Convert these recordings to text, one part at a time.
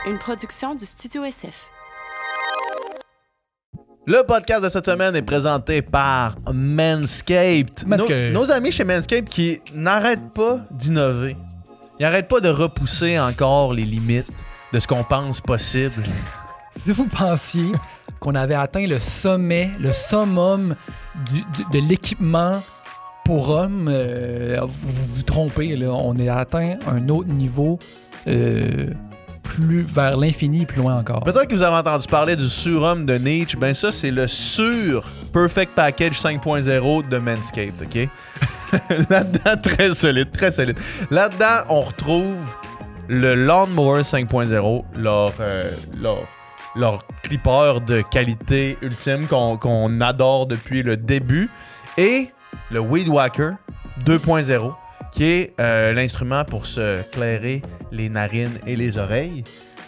une production du Studio SF. Le podcast de cette semaine est présenté par Manscaped. Nos amis chez Manscaped qui n'arrêtent pas d'innover. Ils n'arrêtent pas de repousser encore les limites de ce qu'on pense possible. Si vous pensiez qu'on avait atteint le sommet, le summum de l'équipement pour hommes, vous vous trompez. Là. On est atteint un autre niveau plus vers l'infini et plus loin encore. Peut-être que vous avez entendu parler du surhomme de Nietzsche. Ben ça, c'est le sur Perfect Package 5.0 de Manscaped, OK? Là-dedans, très solide, très solide. Là-dedans, on retrouve le Lawnmower 5.0, leur clipper de qualité ultime qu'on adore depuis le début, et le Weed Whacker 2.0, qui est l'instrument pour se clairer les narines et les oreilles.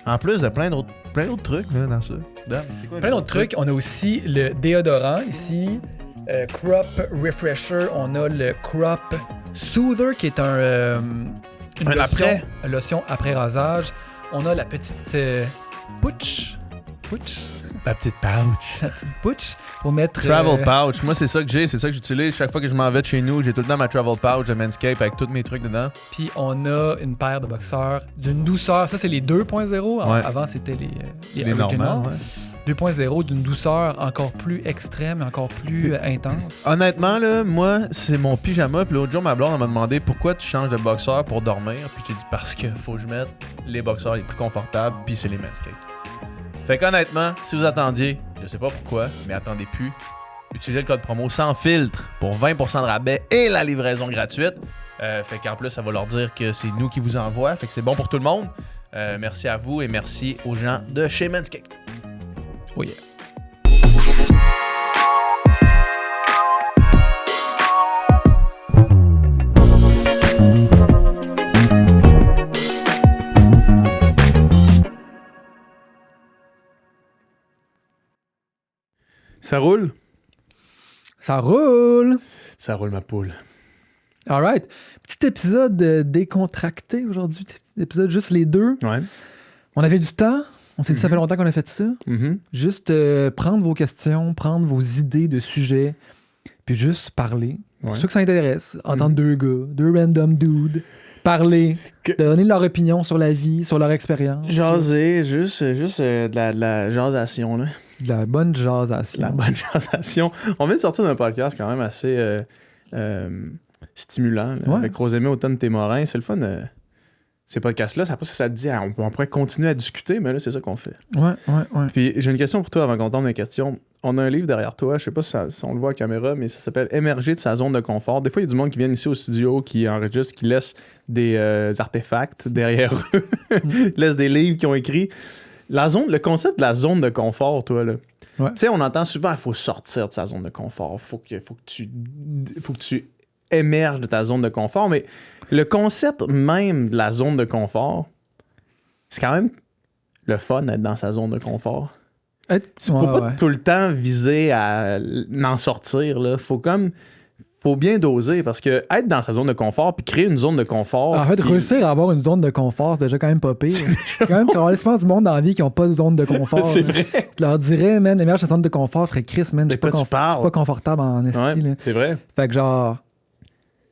En plus de plein d'autres trucs là, dans ça. C'est quoi, plein d'autres trucs. On a aussi le déodorant ici, Crop Refresher. On a le Crop Soother qui est une lotion après rasage. On a la petite Pooch. La petite pouch. La petite Pooch pour mettre... Travel pouch. Moi, c'est ça que j'ai, c'est ça que j'utilise. Chaque fois que je m'en vais de chez nous, j'ai tout le temps ma travel pouch de Manscaped avec tous mes trucs dedans. Puis on a une paire de boxeurs d'une douceur. Ça, c'est les 2.0. Ouais. Avant, c'était les normales. Ouais. 2.0 d'une douceur encore plus extrême, encore plus intense. Honnêtement, là, moi, c'est mon pyjama. Puis l'autre jour, ma blonde m'a demandé pourquoi tu changes de boxeur pour dormir. Puis j'ai dit parce que faut que je mette les boxeurs les plus confortables. Puis c'est les Manscaped. Fait qu'honnêtement, si vous attendiez, je sais pas pourquoi, mais attendez plus, utilisez le code promo sans filtre pour 20% de rabais et la livraison gratuite. Fait qu'en plus, ça va leur dire que c'est nous qui vous envoie. Fait que c'est bon pour tout le monde. Merci à vous et merci aux gens de chez Manscaped. Oh yeah. Ça roule? Ça roule! Ça roule, ma poule. Alright. Petit épisode décontracté aujourd'hui. Petit épisode juste les deux. Ouais. On avait du temps. On s'est dit, ça fait longtemps qu'on a fait ça. Mm-hmm. Juste prendre vos questions, prendre vos idées de sujets, puis juste parler. Ouais. Pour ceux que ça intéresse, entendre deux gars, deux random dudes, parler, donner leur opinion sur la vie, sur leur expérience. Jaser, juste de la jasation, là. De la bonne jasation. La bonne jasation. On vient de sortir d'un podcast quand même assez stimulant, là, avec Rosemée Automne-Témorin. C'est le fun. Ces podcasts-là, ça te dit, on pourrait continuer à discuter, mais là, c'est ça qu'on fait. Ouais. Puis j'ai une question pour toi avant qu'on tombe dans les questions. On a un livre derrière toi, je sais pas si on le voit à la caméra, mais ça s'appelle « Émerger de sa zone de confort ». Des fois, il y a du monde qui vient ici au studio, qui enregistre, qui laisse des artefacts derrière eux, laisse des livres qu'ils ont écrits. Le concept de la zone de confort, toi, là. Ouais. Tu sais, on entend souvent, il faut sortir de sa zone de confort. Faut que tu émerges de ta zone de confort. Mais le concept même de la zone de confort, c'est quand même le fun d'être dans sa zone de confort. Faut pas tout le temps viser à en sortir, là. Faut bien doser parce que être dans sa zone de confort puis créer une zone de confort. En fait, réussir à avoir une zone de confort, c'est déjà quand même pas pire. C'est quand même quand on laisse du monde dans la vie qui n'ont pas de zone de confort. C'est vrai. Je leur dirais, man, émerge de sa zone de confort, ferait Chris, man. Je suis pas confortable en esti. Ouais, là. c'est vrai. Fait que genre,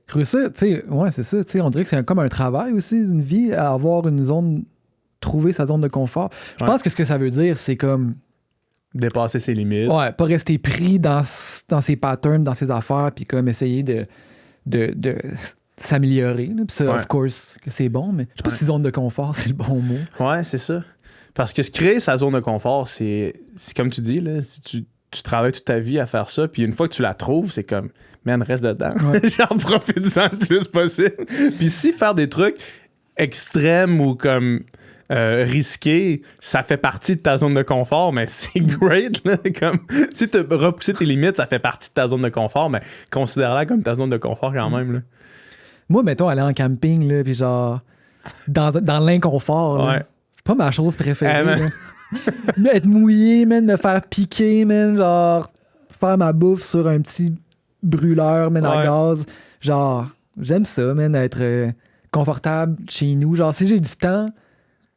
réussir, tu sais, ouais, c'est ça. Tu sais, on dirait que c'est comme un travail aussi, une vie, à avoir une zone, trouver sa zone de confort. Je pense que ce que ça veut dire, c'est comme. Dépasser ses limites. Ouais, pas rester pris dans ses patterns, dans ses affaires, puis comme essayer de s'améliorer. Puis ça, of course, que c'est bon, mais je sais pas si zone de confort, c'est le bon mot. Ouais, c'est ça. Parce que se créer sa zone de confort, c'est comme tu dis, là, si tu travailles toute ta vie à faire ça, puis une fois que tu la trouves, c'est comme, man, reste dedans. Ouais. Genre, profite-en le plus possible. Puis si faire des trucs extrêmes ou comme risqués, ça fait partie de ta zone de confort, mais c'est great, là. Comme, si tu repousser tes limites, ça fait partie de ta zone de confort, mais considère-la comme ta zone de confort quand même, là. Moi, mettons, aller en camping, là, puis genre, dans l'inconfort, là, Ouais. c'est pas ma chose préférée. Être mouillé, man, me faire piquer, man, genre, faire ma bouffe sur un petit brûleur, man, à gaz. Genre, j'aime ça, man, être confortable chez nous. Genre, si j'ai du temps,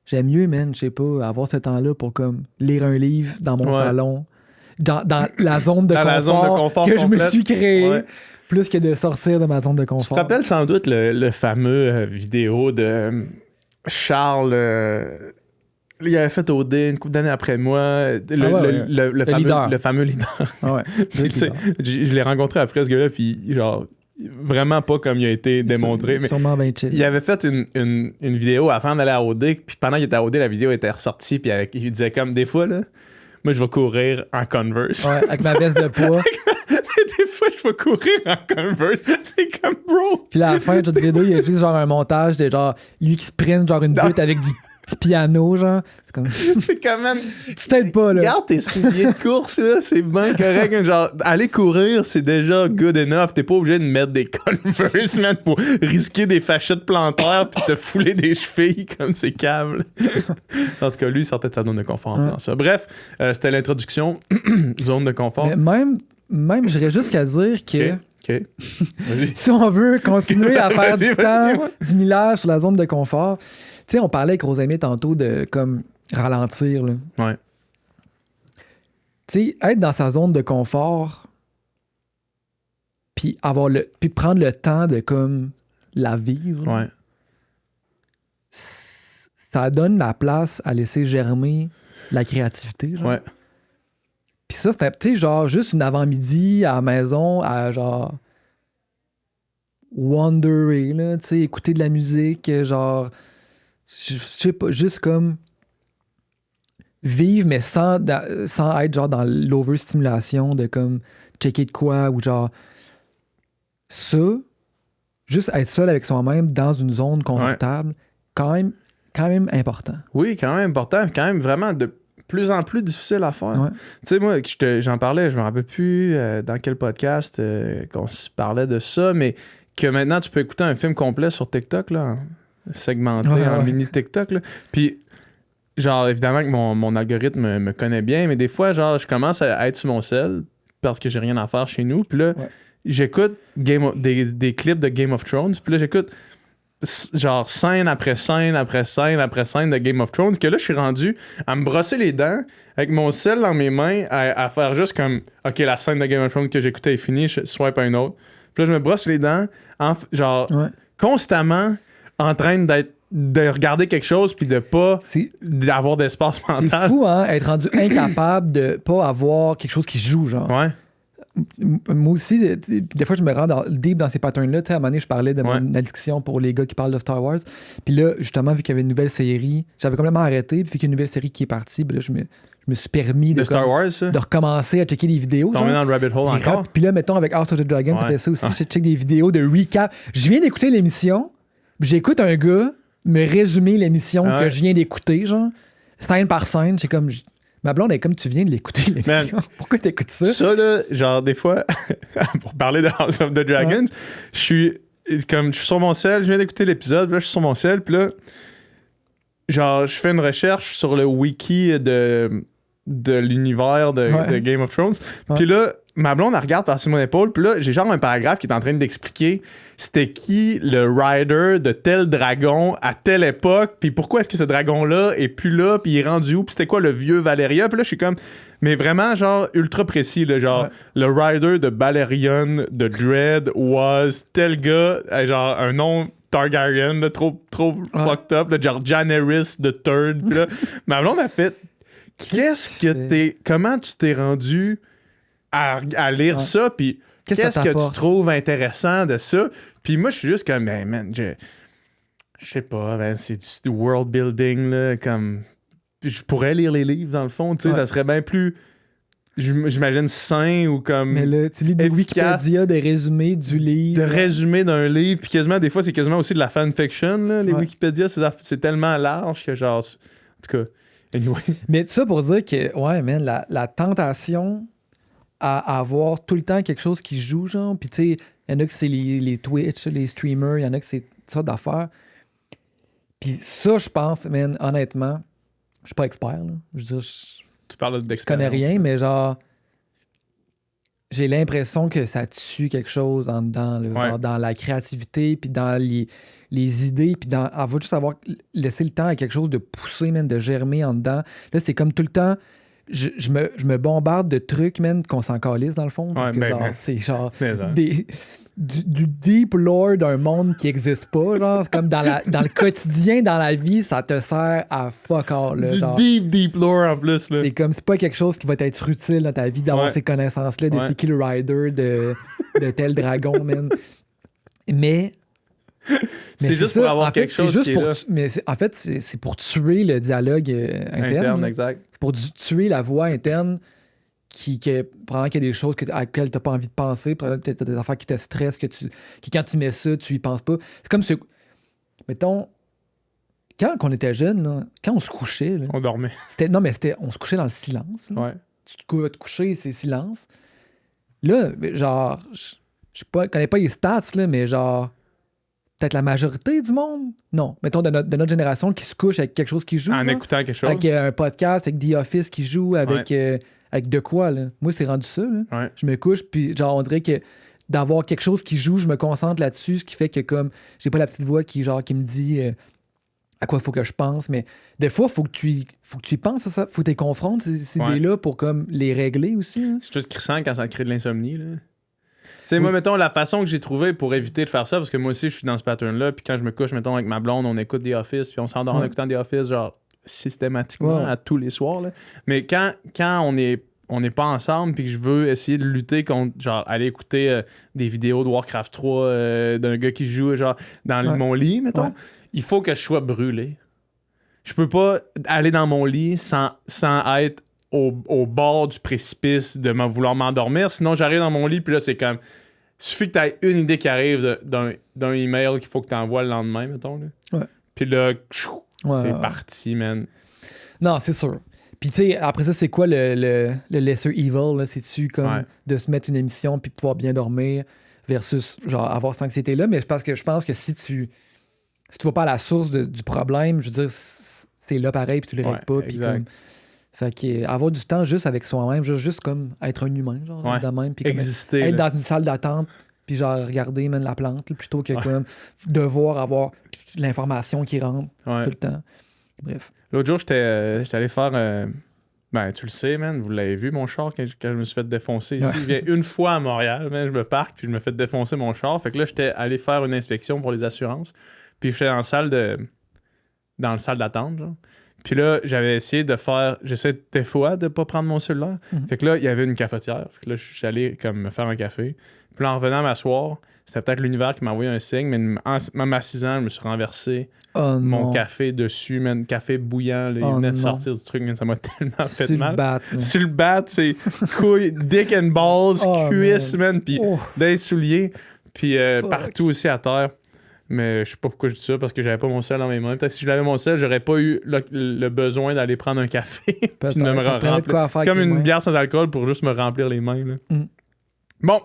j'aime mieux, man, je sais pas, avoir ce temps-là pour comme lire un livre dans mon salon, dans la zone de confort que je me suis créée, plus que de sortir de ma zone de confort. Tu te rappelles sans doute le fameux vidéo de Charles... il avait fait OD une couple d'années après moi. Le fameux leader. Ah ouais. Je l'ai rencontré après ce gars-là, puis genre... Vraiment pas comme il a été démontré. Mais sûrement bien chill. Il avait fait une vidéo avant d'aller à OD, puis pendant qu'il était à OD, la vidéo était ressortie, puis il disait comme des fois, là, moi je vais courir en Converse. Ouais, avec ma veste de poids. Des fois, je vais courir en Converse. C'est comme bro. Puis là, à la fin de cette vidéo, il y a juste genre un montage de genre lui qui se prenne genre une butte avec du petit piano, genre. C'est comme. C'est quand même. Tu t'aides pas, là. Regarde tes souliers de course, là. C'est bien correct. Genre, aller courir, c'est déjà good enough. T'es pas obligé de mettre des Converse, man, pour risquer des fachettes plantaires puis te fouler des chevilles comme c'est câble. En tout cas, lui, il sortait de sa zone de confort en faisant ça. Bref, c'était l'introduction. Zone de confort. Mais même j'irais jusqu'à dire que. OK. Vas-y. Si on veut continuer à faire du temps, du millage sur la zone de confort, tu sais, on parlait avec Rosamie tantôt de comme ralentir. Là. Ouais. Tu sais, être dans sa zone de confort, puis prendre le temps de comme la vivre, Ouais. ça donne la place à laisser germer la créativité. Genre. Ouais. Puis ça, c'était, tu sais, genre, juste une avant-midi à la maison, à genre wanderer, là, tu sais, écouter de la musique, genre, je sais pas, juste comme vivre, mais sans être genre dans l'overstimulation de comme checker de quoi, ou genre, ça, juste être seul avec soi-même dans une zone confortable, quand même important. Oui, quand même important, quand même vraiment de plus en plus difficile à faire. Ouais. Tu sais, moi, j'en parlais, je me rappelle plus dans quel podcast qu'on se parlait de ça, mais que maintenant, tu peux écouter un film complet sur TikTok, là, segmenté en mini TikTok, là. Puis, genre, évidemment que mon algorithme me connaît bien, mais des fois, genre, je commence à être sur mon cell parce que j'ai rien à faire chez nous, puis là, j'écoute des clips de Game of Thrones, puis là, j'écoute genre scène après scène après scène après scène de Game of Thrones, que là je suis rendu à me brosser les dents avec mon sel dans mes mains à faire juste comme ok, la scène de Game of Thrones que j'écoutais est finie, je swipe à une autre, puis là je me brosse les dents constamment en train de regarder quelque chose puis de pas d'avoir d'espace mental. C'est fou, hein, être rendu incapable de pas avoir quelque chose qui se joue, genre. Ouais. Moi aussi, des fois, je me rends deep dans ces patterns-là. Tu sais, à un moment donné, je parlais de mon addiction pour les gars qui parlent de Star Wars. Puis là, justement, vu qu'il y avait une nouvelle série, j'avais complètement arrêté. Puis vu qu'il y a une nouvelle série qui est partie, puis là, je me suis permis de Star Wars, ça? De recommencer à checker des vidéos. Tomber dans le rabbit hole encore? Puis là, mettons, avec House of the Dragon, ça fait ça aussi. Je check des vidéos de recap. Je viens d'écouter l'émission, j'écoute un gars me résumer l'émission que je viens d'écouter, genre, scène par scène. C'est comme... Ma blonde est comme tu viens de l'écouter, l'émission. Pourquoi t'écoutes ça? Ça, là, genre, des fois, pour parler de House of the Dragons, je suis sur mon cell, je viens d'écouter l'épisode, là, je suis sur mon cell, puis là, genre, je fais une recherche sur le wiki de l'univers de Game of Thrones. Puis là, ma blonde, elle regarde par-dessus mon épaule, puis là, j'ai genre un paragraphe qui est en train d'expliquer c'était qui le rider de tel dragon à telle époque, puis pourquoi est-ce que ce dragon-là est plus là, puis il est rendu où, puis c'était quoi le vieux Valyria, puis là, je suis comme... Mais vraiment, genre, ultra précis, là, genre, le rider de Balerion de Dread was tel gars, genre, un nom Targaryen, là, trop fucked up, là, genre Jaehaerys the Third, puis là, ma blonde a fait... Comment tu t'es rendu à lire ça, puis qu'est-ce que tu trouves intéressant de ça? Puis moi, je suis juste comme, man, je sais pas, man, c'est du world building, là, comme... Je pourrais lire les livres, dans le fond, tu sais, ça serait bien plus, j'imagine, sain ou comme... Mais là, tu lis des Wikipédia, des résumés du livre. De résumés d'un livre, puis quasiment, des fois, c'est quasiment aussi de la fanfiction, là, les Wikipédia, c'est tellement large que, genre, en tout cas, anyway. Mais tout ça pour dire que, ouais, man, la tentation... à avoir tout le temps quelque chose qui joue, genre. Puis, tu sais, il y en a que c'est les Twitch, les streamers, il y en a que c'est ça d'affaires. Puis ça, je pense, man, honnêtement, je suis pas expert, là. Je veux dire, tu parles je connais rien, mais genre, j'ai l'impression que ça tue quelque chose en dedans, là, Ouais. genre dans la créativité, puis dans les idées, puis dans avoir juste avoir laissé le temps à quelque chose de pousser, man, de germer en dedans. Là, c'est comme tout le temps, je me bombarde de trucs, man, qu'on s'en calisse dans le fond. Parce Ouais, que ben, genre, mais- c'est genre Mais, hein. du deep lore d'un monde qui n'existe pas. Genre, c'est comme dans le quotidien, dans la vie, ça te sert à fuck all. Là, Du genre. deep lore en plus. Là. C'est comme, c'est pas quelque chose qui va être utile dans ta vie d'avoir Ouais. ces connaissances-là de Ouais. c'est qui le rider de tel dragon, man. Mais. C'est juste pour avoir en fait, quelque chose c'est juste qui est pour là. mais en fait, c'est pour tuer le dialogue interne. Interne, là. exact. C'est pour tuer la voix interne probablement qu'il y a des choses à laquelle tu n'as pas envie de penser, probablement que tu as des affaires qui te stressent, que quand tu mets ça, tu y penses pas. C'est comme mettons, quand on était jeune, là, quand on se couchait, là, On dormait. on se couchait dans le silence. Là. Ouais. Tu vas te coucher, c'est silence. Là, genre, je connais pas les stats, là, mais genre, peut-être la majorité du monde. Non, mettons de notre génération qui se couche avec quelque chose qui joue. En là. écoutant quelque chose. Avec un podcast, avec The Office qui joue, avec de quoi, là. Moi, c'est rendu ça, là. Ouais. Je me couche, puis genre, on dirait que d'avoir quelque chose qui joue, je me concentre là-dessus, ce qui fait que comme, j'ai pas la petite voix qui me dit à quoi il faut que je pense, mais des fois, faut que tu y penses à ça, faut que tu les confrontes, ces Ouais. idées-là, pour comme les régler aussi. Hein. C'est juste crissant quand ça crée de l'insomnie. Là. Tu sais, moi, Oui. mettons, la façon que j'ai trouvé pour éviter de faire ça, parce que moi aussi, je suis dans ce pattern-là, puis quand je me couche, mettons, avec ma blonde, on écoute The Office, puis on s'endort en Ouais. écoutant The Office, genre, systématiquement, Ouais. à tous les soirs. Là. Mais quand on n'est pas ensemble, puis que je veux essayer de lutter contre, genre, aller écouter des vidéos de Warcraft 3 d'un gars qui joue, genre, dans Ouais. mon lit, mettons, Ouais. il faut que je sois brûlé. Je peux pas aller dans mon lit sans être au bord du précipice de vouloir m'endormir. Sinon, j'arrive dans mon lit, puis là, c'est comme... Il suffit que tu aies une idée qui arrive d'un email qu'il faut que tu envoies le lendemain, mettons. Là. Ouais. Puis là, Ouais, t'es ouais. parti, man. Non, c'est sûr. Puis tu sais, après ça, c'est quoi le lesser evil? Là? C'est-tu comme Ouais. de se mettre une émission puis pouvoir bien dormir versus genre avoir cette anxiété-là? Mais je pense que si tu vas pas à la source du problème, je veux dire, c'est là pareil puis tu le règles Ouais, pas. Puis exact. comme, fait que avoir du temps juste avec soi-même, juste comme être un humain, genre, Ouais. de même. Puis comme Exister. être là. dans une salle d'attente puis genre regarder même la plante là, plutôt que Ouais. comme devoir avoir l'information qui rentre Ouais. tout le temps. Bref. L'autre jour, j'étais allé faire... Ben, tu le sais, man, vous l'avez vu, mon char, quand je me suis fait défoncer ici. Ouais. Je viens une fois à Montréal, man, je me parque, puis je me fais défoncer mon char. Fait que là, j'étais allé faire une inspection pour les assurances. Puis j'étais dans le salle d'attente, genre. Puis là, j'avais essayé de faire... J'essaie des fois de pas prendre mon cellulaire. Mhm. Fait que là, il y avait une cafetière. Fait que là, je suis allé comme me faire un café. Puis là, en revenant m'asseoir, c'était peut-être l'univers qui m'a envoyé un signe, mais en m'assisant, je me suis renversé Oh mon non. café dessus, man. Café bouillant, là, il Oh venait de non. sortir du truc, man. Ça m'a tellement fait Sur le mal. bat, là. Sur le bat, c'est couilles, dick and balls, Oh, cuisses, man. Puis Oh. des souliers. Puis Fuck. partout aussi à terre. Mais je sais pas pourquoi je dis ça, parce que j'avais pas mon sel dans mes mains. Peut-être que si j'avais mon sel, j'aurais pas eu le besoin d'aller prendre un café puis de me Peut-être. Prenez de quoi à faire comme avec une les mains. bière sans alcool pour juste me remplir les mains. Là. Mm. Bon.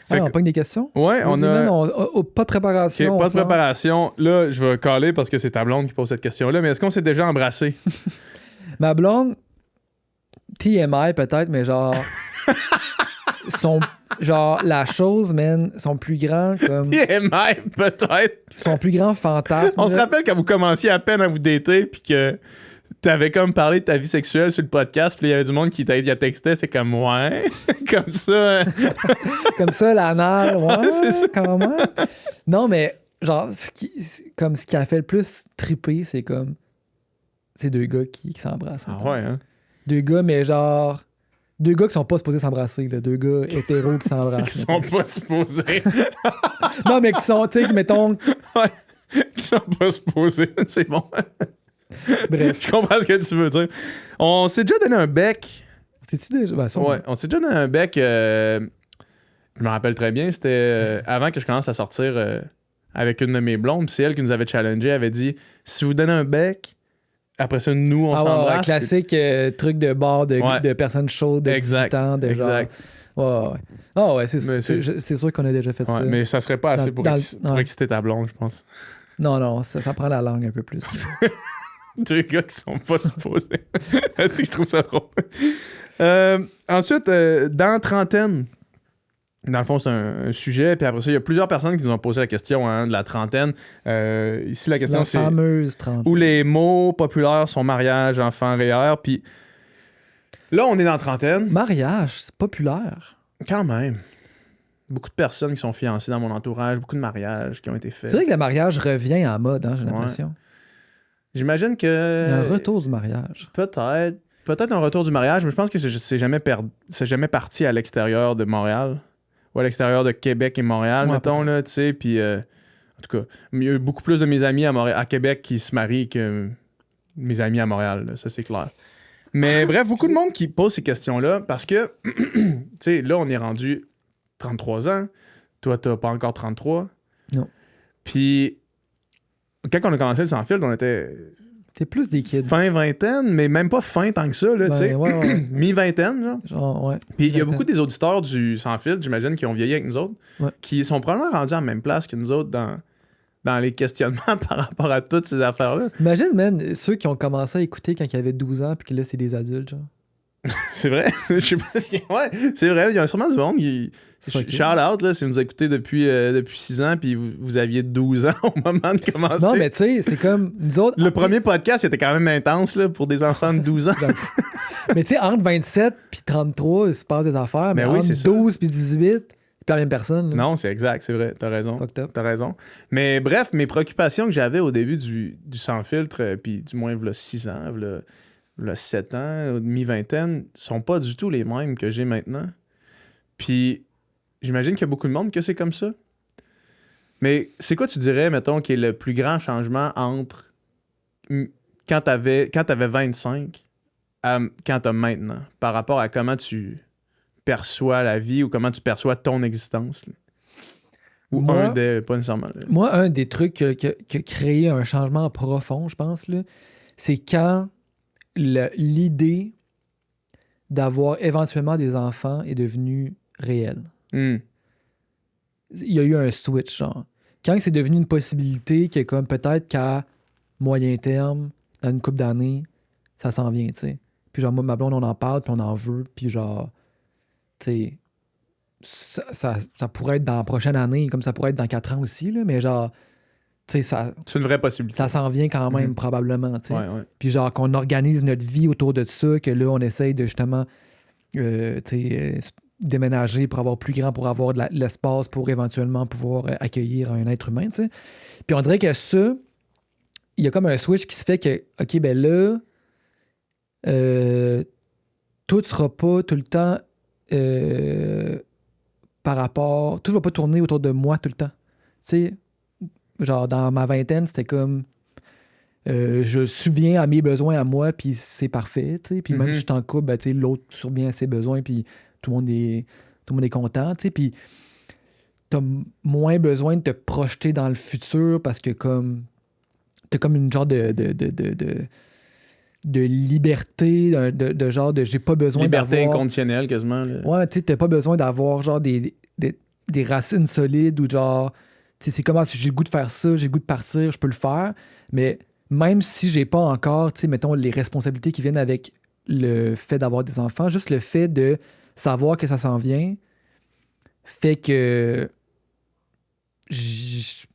Fait Ah, on que- pogne des questions? Ouais, on Vas-y, a... man, pas de préparation. Ok, on pas de se lance. préparation. Là, je vais caler parce que c'est ta blonde qui pose cette question-là. Mais est-ce qu'on s'est déjà embrassé? Ma blonde, TMI peut-être, mais genre... genre, la chose, man, son plus grand, comme... TMI, peut-être. son plus grand fantasme. On se là. rappelle quand vous commenciez à peine à vous dater, puis que t'avais comme parlé de ta vie sexuelle sur le podcast, puis il y avait du monde qui t'a texté, c'est comme ouais, comme ça. Comme ça, l'anal, ouais, C'est ça. quand même. Non, mais genre, ce qui a fait le plus triper, c'est comme... C'est deux gars qui s'embrassent. Ah mettons. ouais, hein? Deux gars, mais genre... Deux gars qui sont pas supposés s'embrasser, là. Deux gars hétéros qui s'embrassent. Qui sont pas supposés. Non, mais qui sont, tu sais, mettons... Qui sont pas supposés. C'est bon. Bref. Je comprends ce que tu veux dire. On s'est déjà donné un bec. C'est-tu déjà... Ben, sûrement. Ouais, on s'est déjà donné un bec. Je me rappelle très bien. C'était avant que je commence à sortir avec une de mes blondes. Puis c'est elle qui nous avait challengé. Elle avait dit si vous donnez un bec, après ça, nous, on Ah ouais, s'embrasse. ouais, classique truc de bar Ouais. de personnes chaudes de Exact, 18 ans. De exact. Genre... Ouais, ouais. Ah ouais, Mais c'est sûr qu'on a déjà fait Ouais, ça. mais ça serait pas assez Dans- pour, dans- pour ouais. exciter ta blonde, je pense. Non, ça prend la langue un peu plus. Deux gars qui sont pas supposés. C'est que je trouve ça drôle. Ensuite, dans trentaine, dans le fond, c'est un sujet. Puis après ça, il y a plusieurs personnes qui nous ont posé la question de la trentaine. Ici, la question, La c'est fameuse 30. où les mots populaires sont mariage, enfant, REER. Puis là, on est dans trentaine. Mariage, c'est populaire. Quand même. Beaucoup de personnes qui sont fiancées dans mon entourage, beaucoup de mariages qui ont été C'est faits. vrai que le mariage revient en mode, hein, j'ai l'impression. J'imagine que... Il y a un retour du mariage. Peut-être un retour du mariage, mais je pense que c'est jamais parti à l'extérieur de Montréal. Ou à l'extérieur de Québec et Montréal, Ouais, mettons, là, tu sais. Puis, en tout cas, il y a beaucoup plus de mes amis à Québec qui se marient que mes amis à Montréal, là, ça c'est clair. Mais bref, beaucoup de monde qui pose ces questions-là parce que, tu sais, là, on est rendu 33 ans. Toi, t'as pas encore 33. Non. Puis, quand on a commencé le Sans Filtre, on était C'est plus des kids. fin vingtaine, mais même pas fin tant que ça, là, tu sais. Ouais. Mi-vingtaine, genre. Genre, ouais. Puis il y a beaucoup des auditeurs du Sans Filtre, j'imagine, qui ont vieilli avec nous autres, qui sont probablement rendus à la même place que nous autres dans les questionnements par rapport à toutes ces affaires-là. Imagine, man, ceux qui ont commencé à écouter quand ils avaient 12 ans puis que là, c'est des adultes, genre. C'est vrai? Je sais pas si... Ouais, c'est vrai, il y a sûrement du monde qui... Shout out, là, si vous nous écoutez depuis 6 ans puis vous aviez 12 ans au moment de commencer. Non, mais tu sais, c'est comme nous autres... Le premier podcast, il était quand même intense là, pour des enfants de 12 ans. Mais tu sais, entre 27 puis 33, il se passe des affaires, mais oui, entre c'est 12 puis 18, c'est pas la même personne. Là. Non, c'est exact, c'est vrai, t'as raison. Fucked up. T'as raison. Mais bref, mes préoccupations que j'avais au début du Sans Filtre, puis du moins, il 6 ans, il 7 ans, mi-vingtaine, sont pas du tout les mêmes que j'ai maintenant. Puis j'imagine qu'il y a beaucoup de monde que c'est comme ça. Mais c'est quoi, tu dirais, mettons, qui est le plus grand changement entre quand t'avais 25 à quand t'as maintenant, par rapport à comment tu perçois la vie ou comment tu perçois ton existence? Là? Ou Moi, pas nécessairement. Là. Moi, un des trucs qui a créé un changement profond, je pense, là, c'est quand l'idée d'avoir éventuellement des enfants est devenue réelle. Mm. Il y a eu un switch, genre. Quand c'est devenu une possibilité que comme peut-être qu'à moyen terme, dans une couple d'années, ça s'en vient, tu sais. Puis genre, moi, ma blonde, on en parle, puis on en veut, puis genre, tu sais, ça pourrait être dans la prochaine année, comme ça pourrait être dans 4 ans aussi, là, mais genre, tu sais, c'est une vraie possibilité. Ça s'en vient quand même, probablement, tu sais. Ouais. Puis genre, qu'on organise notre vie autour de ça, que là, on essaye de justement, déménager pour avoir plus grand, pour avoir de l'espace pour éventuellement pouvoir accueillir un être humain, tu sais. Puis on dirait que ça, il y a comme un switch qui se fait que, OK, ben là, tout sera pas tout le temps par rapport... Tout va pas tourner autour de moi tout le temps. Tu sais, genre dans ma vingtaine, c'était comme... je subviens à mes besoins à moi, puis c'est parfait, tu sais. Puis même si je suis en couple, ben, tu sais, l'autre subvient à ses besoins, puis tout le monde est content, tu sais. Puis t'as moins besoin de te projeter dans le futur parce que comme... T'as comme une genre de liberté, de genre de j'ai pas besoin Liberté d'avoir... inconditionnelle quasiment. Là. Ouais, tu sais, t'as pas besoin d'avoir genre des racines solides ou genre, tu sais, c'est comme si j'ai le goût de faire ça, j'ai le goût de partir, je peux le faire, mais même si j'ai pas encore, tu sais, mettons, les responsabilités qui viennent avec le fait d'avoir des enfants, juste le fait de savoir que ça s'en vient fait que je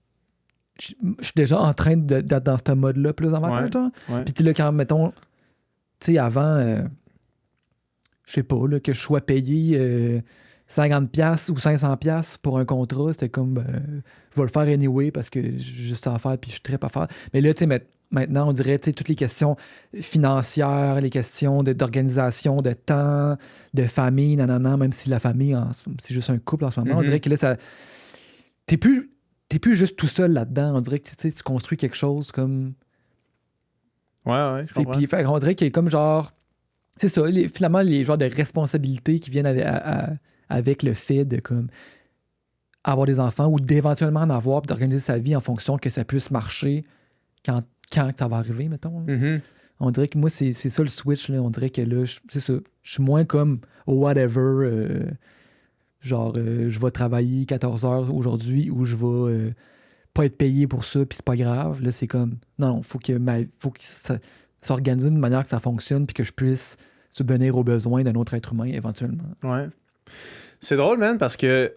suis déjà en train d'être dans ce mode-là plus dans ma tête, genre. Ouais. Puis là, quand, mettons, tu sais, avant, je sais pas, là, que je sois payé 50$ ou 500$ pour un contrat, c'était comme, je vais le faire anyway parce que j'ai juste ça à faire puis je suis très pas faire. Mais là, tu sais, maintenant, on dirait, tu sais, toutes les questions financières, les questions d'organisation, de temps, de famille, nanana, même si la famille, c'est juste un couple en ce moment, on dirait que là, ça... T'es plus juste tout seul là-dedans. On dirait que tu construis quelque chose comme... Ouais, je comprends. Puis, on dirait qu'il y a comme genre... C'est ça, finalement, les genres de responsabilités qui viennent avec le fait de comme avoir des enfants ou d'éventuellement en avoir puis d'organiser sa vie en fonction que ça puisse marcher quand ça va arriver, mettons. On dirait que moi, c'est ça le switch. Là. On dirait que là, c'est ça. Je suis moins comme whatever... je vais travailler 14 heures aujourd'hui ou je vais pas être payé pour ça, puis c'est pas grave. Là, c'est comme, non, faut que ça s'organise d'une manière que ça fonctionne, puis que je puisse subvenir aux besoins d'un autre être humain éventuellement. Ouais. C'est drôle, man, parce que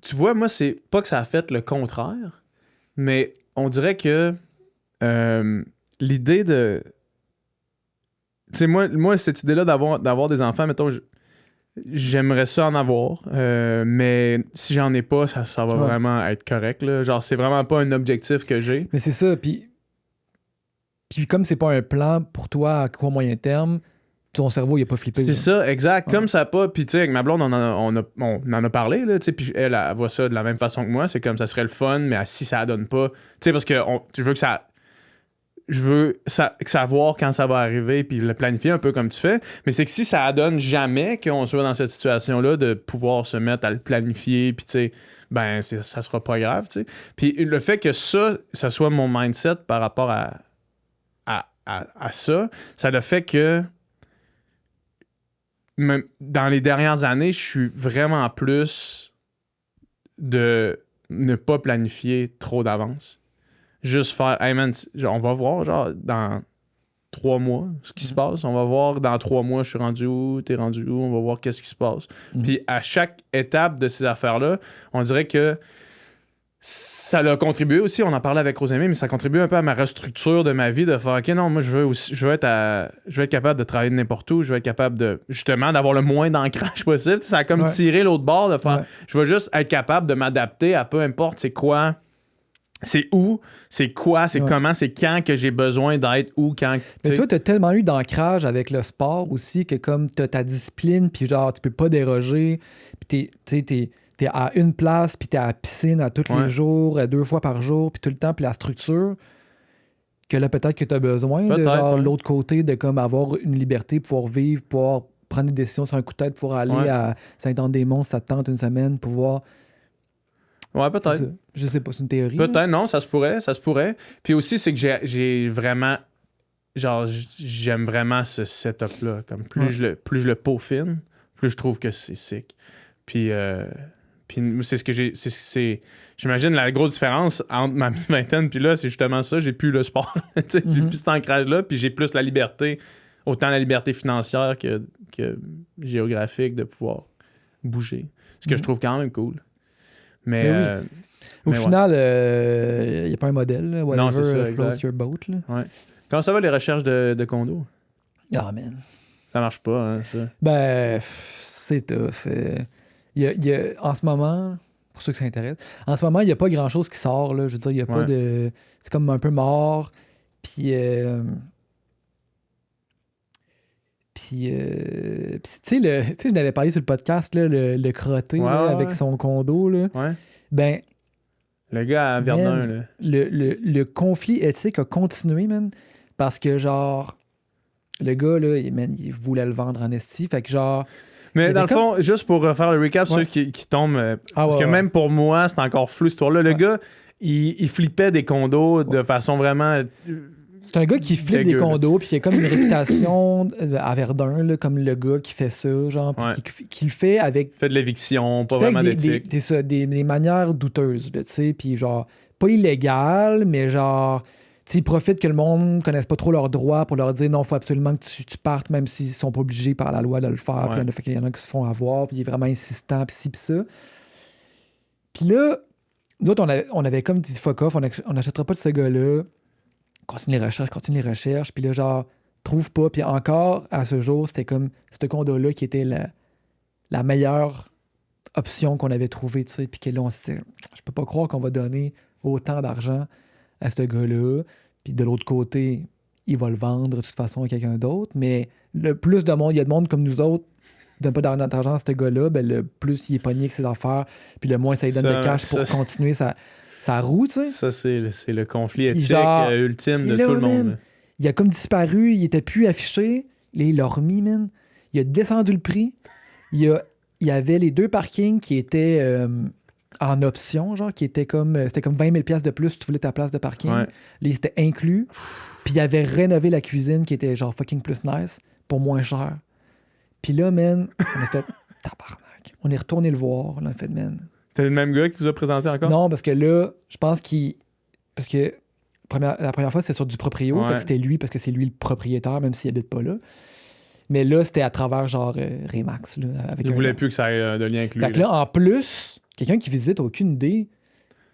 tu vois, moi, c'est pas que ça a fait le contraire, mais on dirait que l'idée de. Tu sais, moi, cette idée-là d'avoir des enfants, mettons, j'aimerais ça en avoir, mais si j'en ai pas, ça va vraiment être correct, là. Genre, c'est vraiment pas un objectif que j'ai. Mais c'est ça, puis comme c'est pas un plan pour toi à court moyen terme, ton cerveau, il a pas flippé. C'est ça, exact. Comme ça pas. Puis, tu sais, avec ma blonde, on en a parlé, là, tu sais, puis elle voit ça de la même façon que moi. C'est comme ça serait le fun, mais si ça donne pas. Tu sais, parce que je veux savoir quand ça va arriver, puis le planifier un peu comme tu fais. Mais c'est que si ça donne jamais qu'on soit dans cette situation-là, de pouvoir se mettre à le planifier, puis, tu sais, ben, ça sera pas grave, tu sais. Puis, le fait que ça soit mon mindset par rapport à ça, ça le fait que. Même dans les dernières années, je suis vraiment plus de ne pas planifier trop d'avance. Juste faire, hey man, on va voir, genre, dans 3 mois, ce qui se passe. On va voir dans 3 mois, je suis rendu où, t'es rendu où, on va voir qu'est-ce qui se passe. Puis à chaque étape de ces affaires-là, on dirait que ça l'a contribué aussi, on en parlait avec Rosemary, mais ça contribue un peu à ma restructure de ma vie, de faire, OK, non, moi, je veux être capable de travailler de n'importe où, je veux être capable de, justement, d'avoir le moins d'ancrage possible. Tu sais, ça a comme tiré l'autre bord, de faire, je veux juste être capable de m'adapter à peu importe c'est quoi, c'est où, c'est quoi, c'est comment, c'est quand que j'ai besoin d'être, où, quand. Mais toi, t'as tellement eu d'ancrage avec le sport aussi que comme t'as ta discipline, puis genre, tu peux pas déroger, puis t'es à une place, puis t'es à la piscine à tous les jours, 2 fois par jour, puis tout le temps, puis la structure, que là, peut-être que t'as besoin de genre l'autre côté, de comme avoir une liberté, pouvoir vivre, pouvoir prendre des décisions sur un coup de tête, pouvoir aller à Saint-Anne-des-Monts, ça te tente une semaine, pouvoir... Ouais, peut-être. Je sais pas, c'est une théorie. Peut-être, non, ça se pourrait. Puis aussi, c'est que j'ai vraiment... Genre, j'aime vraiment ce setup-là. Comme plus je le peaufine, plus je trouve que c'est sick. Puis c'est ce que j'imagine la grosse différence entre ma mi-vingtaine puis là, c'est justement ça. J'ai plus le sport. J'ai plus cet ancrage-là, puis j'ai plus la liberté, autant la liberté financière que géographique de pouvoir bouger. Ce que je trouve quand même cool. Mais au final, il n'y a pas un modèle. Là, whatever, non, c'est ça, floats your boat. Là. Ouais. Comment ça va les recherches de condos? Ah, man. Ça marche pas, hein, ça? Ben, c'est tough. En ce moment, pour ceux qui s'intéressent, en ce moment, il n'y a pas grand-chose qui sort. Là. Je veux dire, il n'y a pas de... C'est comme un peu mort. Puis tu sais, je n'avais parlé sur le podcast, là, le crotté avec son condo. Là. Ouais. Ben... Le gars à Verdun, man, là. Le conflit éthique a continué, man. Parce que, genre, le gars, là, il voulait le vendre en esti. Fait que, genre... Mais dans le fond, juste pour faire le recap, ceux qui tombent... parce que même pour moi, c'est encore flou, cette histoire-là. Le gars, il flippait des condos de façon vraiment... C'est un gars qui flippe des condos, puis il a comme une réputation à Verdun, là, comme le gars qui fait ça, genre, puis qui le fait avec... Fait de l'éviction, pas vraiment d'éthique. Des manières douteuses, tu sais, puis genre, pas illégal, mais genre... Ils profitent que le monde ne connaisse pas trop leurs droits pour leur dire non, il faut absolument que tu partes, même s'ils ne sont pas obligés par la loi de le faire. Puis il y en a qui se font avoir, puis il est vraiment insistant, puis ci, puis ça. Puis là, nous autres, on avait comme dit fuck off, on n'achètera pas de ce gars-là. Continue les recherches, puis là, genre, trouve pas. Puis encore, à ce jour, c'était comme ce condo-là qui était la meilleure option qu'on avait trouvée, tu sais. Puis que là, on s'était je peux pas croire qu'on va donner autant d'argent à ce gars-là, puis de l'autre côté, il va le vendre de toute façon à quelqu'un d'autre, mais le plus de monde, il y a de monde comme nous autres, donne pas d'argent à ce gars-là, ben le plus il est pogné avec ses affaires, puis le moins ça lui donne de cash pour continuer sa roue, tu sais. Ça, c'est le conflit éthique ultime de tout le monde. Il a comme disparu, il était plus affiché, là, il l'a remis, man. Il a descendu le prix, il y avait les 2 parkings qui étaient... en option, genre, qui était comme... C'était comme 20 000 $ de plus si tu voulais ta place de parking. Là, c'était inclus. Puis il avait rénové la cuisine qui était genre fucking plus nice pour moins cher. Puis là, man, on a fait tabarnak. On est retourné le voir. On a fait, man. C'était le même gars qui vous a présenté encore? Non, parce que là, je pense parce que la première fois, c'était sur du proprio. Fait que c'était lui, parce que c'est lui le propriétaire, même s'il habite pas là. Mais là, c'était à travers genre Remax. Là, avec Il un voulait nom. plus que ça ait de lien avec lui. Fait que là, en plus, quelqu'un qui visite, aucune idée.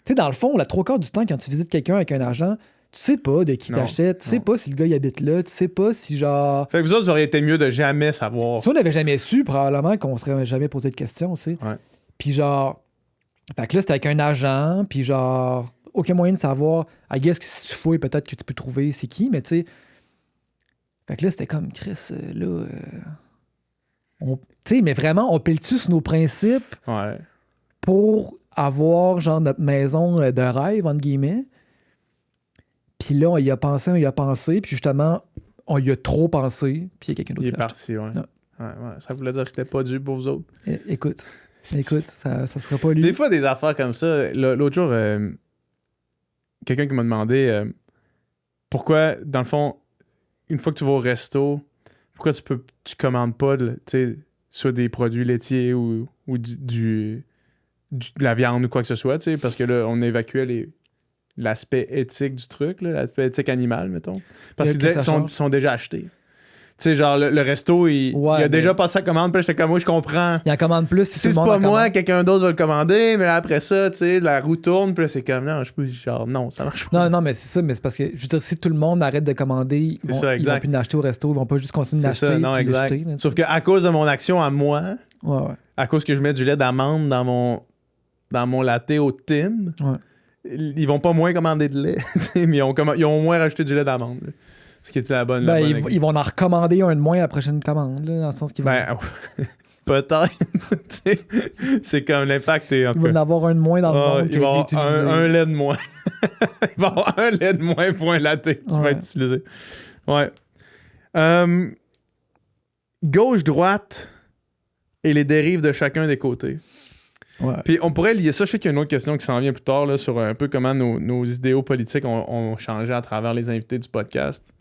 Tu sais, dans le fond, la 3/4 du temps, quand tu visites quelqu'un avec un agent, tu sais pas de qui Non, t'achète, tu sais non. pas si le gars il habite là, tu sais pas si genre. Fait que vous autres, vous auriez été mieux de jamais savoir. Si on n'avait jamais su, probablement qu'on serait jamais posé de questions, tu sais. Ouais. Puis genre. Fait que là, c'était avec un agent, puis genre. Aucun moyen de savoir. I guess que si tu fouilles, peut-être que tu peux trouver c'est qui, mais tu sais. Fait que là, c'était comme Chris, là. Tu sais, mais vraiment, on pile-tu sur nos principes Ouais. pour avoir genre notre maison de rêve, entre guillemets. Puis là, on y a pensé, puis justement, on y a trop pensé, puis il y a quelqu'un d'autre Il est qui l'a parti, ouais. Ouais. Ouais. Ça voulait dire que c'était pas dû pour vous autres. acheté. Écoute, ça sera pas lui. Des fois, des affaires comme ça. L'autre jour, quelqu'un qui m'a demandé pourquoi, dans le fond, une fois que tu vas au resto, pourquoi tu commandes pas tu sais, soit des produits laitiers ou de la viande ou quoi que ce soit, tu sais, parce que là, on évacuait l'aspect éthique du truc, là, l'aspect éthique animal, mettons. Parce Que qu'ils disaient ça qu'ils change. sont déjà achetés. Tu sais, genre, le resto, il a déjà passé sa commande, puis là, j'étais comme, moi, je comprends. Il en commande plus Si si tout le c'est monde pas en moi, commande. quelqu'un d'autre va le commander, mais après ça, tu sais, la roue tourne, puis là, c'est comme, non, je peux, genre, non, ça marche pas. Non, mais c'est ça, mais c'est parce que, je veux dire, si tout le monde arrête de commander, ils ça, vont exact. plus l'acheter au resto, ils vont pas juste continuer C'est d'acheter. ça, non, puis exact. l'acheter, là, tu Sauf qu'à cause de mon action à moi, sais. Ouais. à cause que je mets du lait d'amande dans mon latte au Tim, Ouais. ils vont pas moins commander de lait, tu sais, mais ils ont au moins rajouté du lait d'amande. Là. Ce qui est la bonne. Ben, ils vont en recommander un de moins à la prochaine commande, là, dans le sens qu'ils vont, Ben, peut-être. Tu sais, c'est comme l'impact est en ils tout vont en cas. avoir un de moins dans le monde. Il va y avoir qui a été utilisé. un lait de moins. Il va y avoir un lait de moins pour un latte qui va Ouais. être utilisé. Ouais. Gauche-droite et les dérives de chacun des côtés. Ouais. Puis on pourrait lier ça. Je sais qu'il y a une autre question qui s'en vient plus tard là, sur un peu comment nos idéaux politiques ont changé à travers les invités du podcast.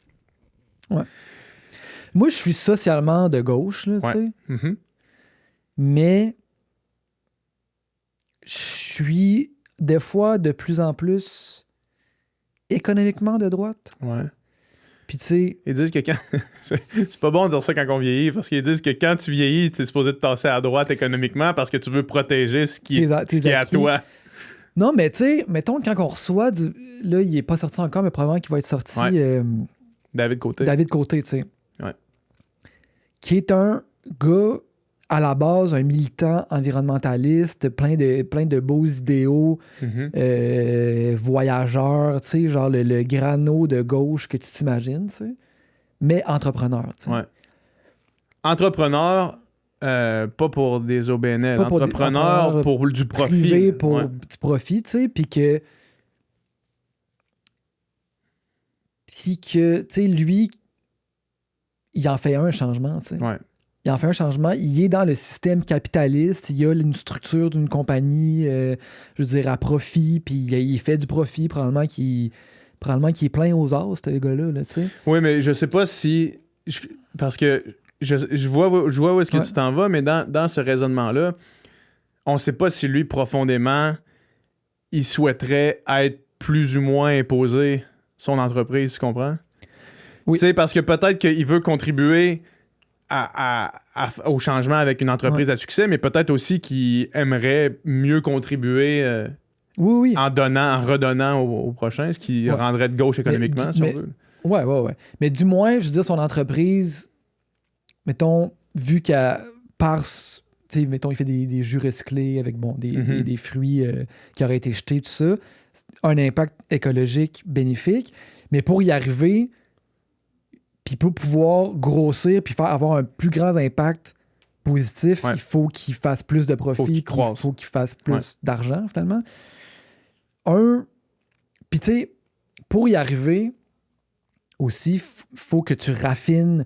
Moi, je suis socialement de gauche, là, tu Ouais. sais. Mhm. Mais je suis des fois de plus en plus économiquement de droite. Ouais. Puis tu sais, Ils disent que quand. c'est pas bon de dire ça quand on vieillit, parce qu'ils disent que quand tu vieillis, tu es supposé te tasser à droite économiquement parce que tu veux protéger ce qui Tes est à acquis. toi. non, mais tu sais, mettons quand on reçoit du. Là, il est pas sorti encore, mais probablement qu'il va être sorti Ouais. David Côté. David Côté, tu sais. Ouais. Qui est un gars, à la base, un militant environnementaliste, plein de beaux idéaux, Mhm. voyageur, tu sais, genre le grano de gauche que tu t'imagines, tu sais. Mais entrepreneur, tu sais. Ouais. Entrepreneur, pas pour des OBNL. Pas pour des Entrepreneur entrepreneurs pour du profit. Privé pour Ouais. du profit, tu sais, puis que, tu sais, lui, il en fait un changement, tu sais. Ouais. Il en fait un changement. Il est dans le système capitaliste. Il y a une structure d'une compagnie, je veux dire, à profit, puis il fait du profit, probablement qu'il est plein aux as, ce gars-là, là, tu sais. Oui, mais je sais pas si. Parce que je vois où est-ce que Ouais. tu t'en vas, mais dans ce raisonnement-là, on sait pas si lui, profondément, il souhaiterait être plus ou moins imposé son entreprise, tu comprends? Oui. Tu sais, parce que peut-être qu'il veut contribuer au changement avec une entreprise à succès, mais peut-être aussi qu'il aimerait mieux contribuer Oui. en redonnant au prochain, ce qui Ouais. rendrait de gauche économiquement, Mais- si mais- on veut. Ouais. Mais du moins, je veux dire, son entreprise, mettons, vu qu'à par. Tu sais, mettons, il fait des jus recyclés avec Mhm. des fruits qui auraient été jetés, tout ça. Un impact écologique bénéfique. Mais pour y arriver, puis pour pouvoir grossir, puis avoir un plus grand impact positif, Ouais. il faut qu'il fasse plus de profit, Faut qu'il puis croisse. il faut qu'il fasse plus Ouais. d'argent, finalement. Puis tu sais, pour y arriver, aussi, faut que tu raffines,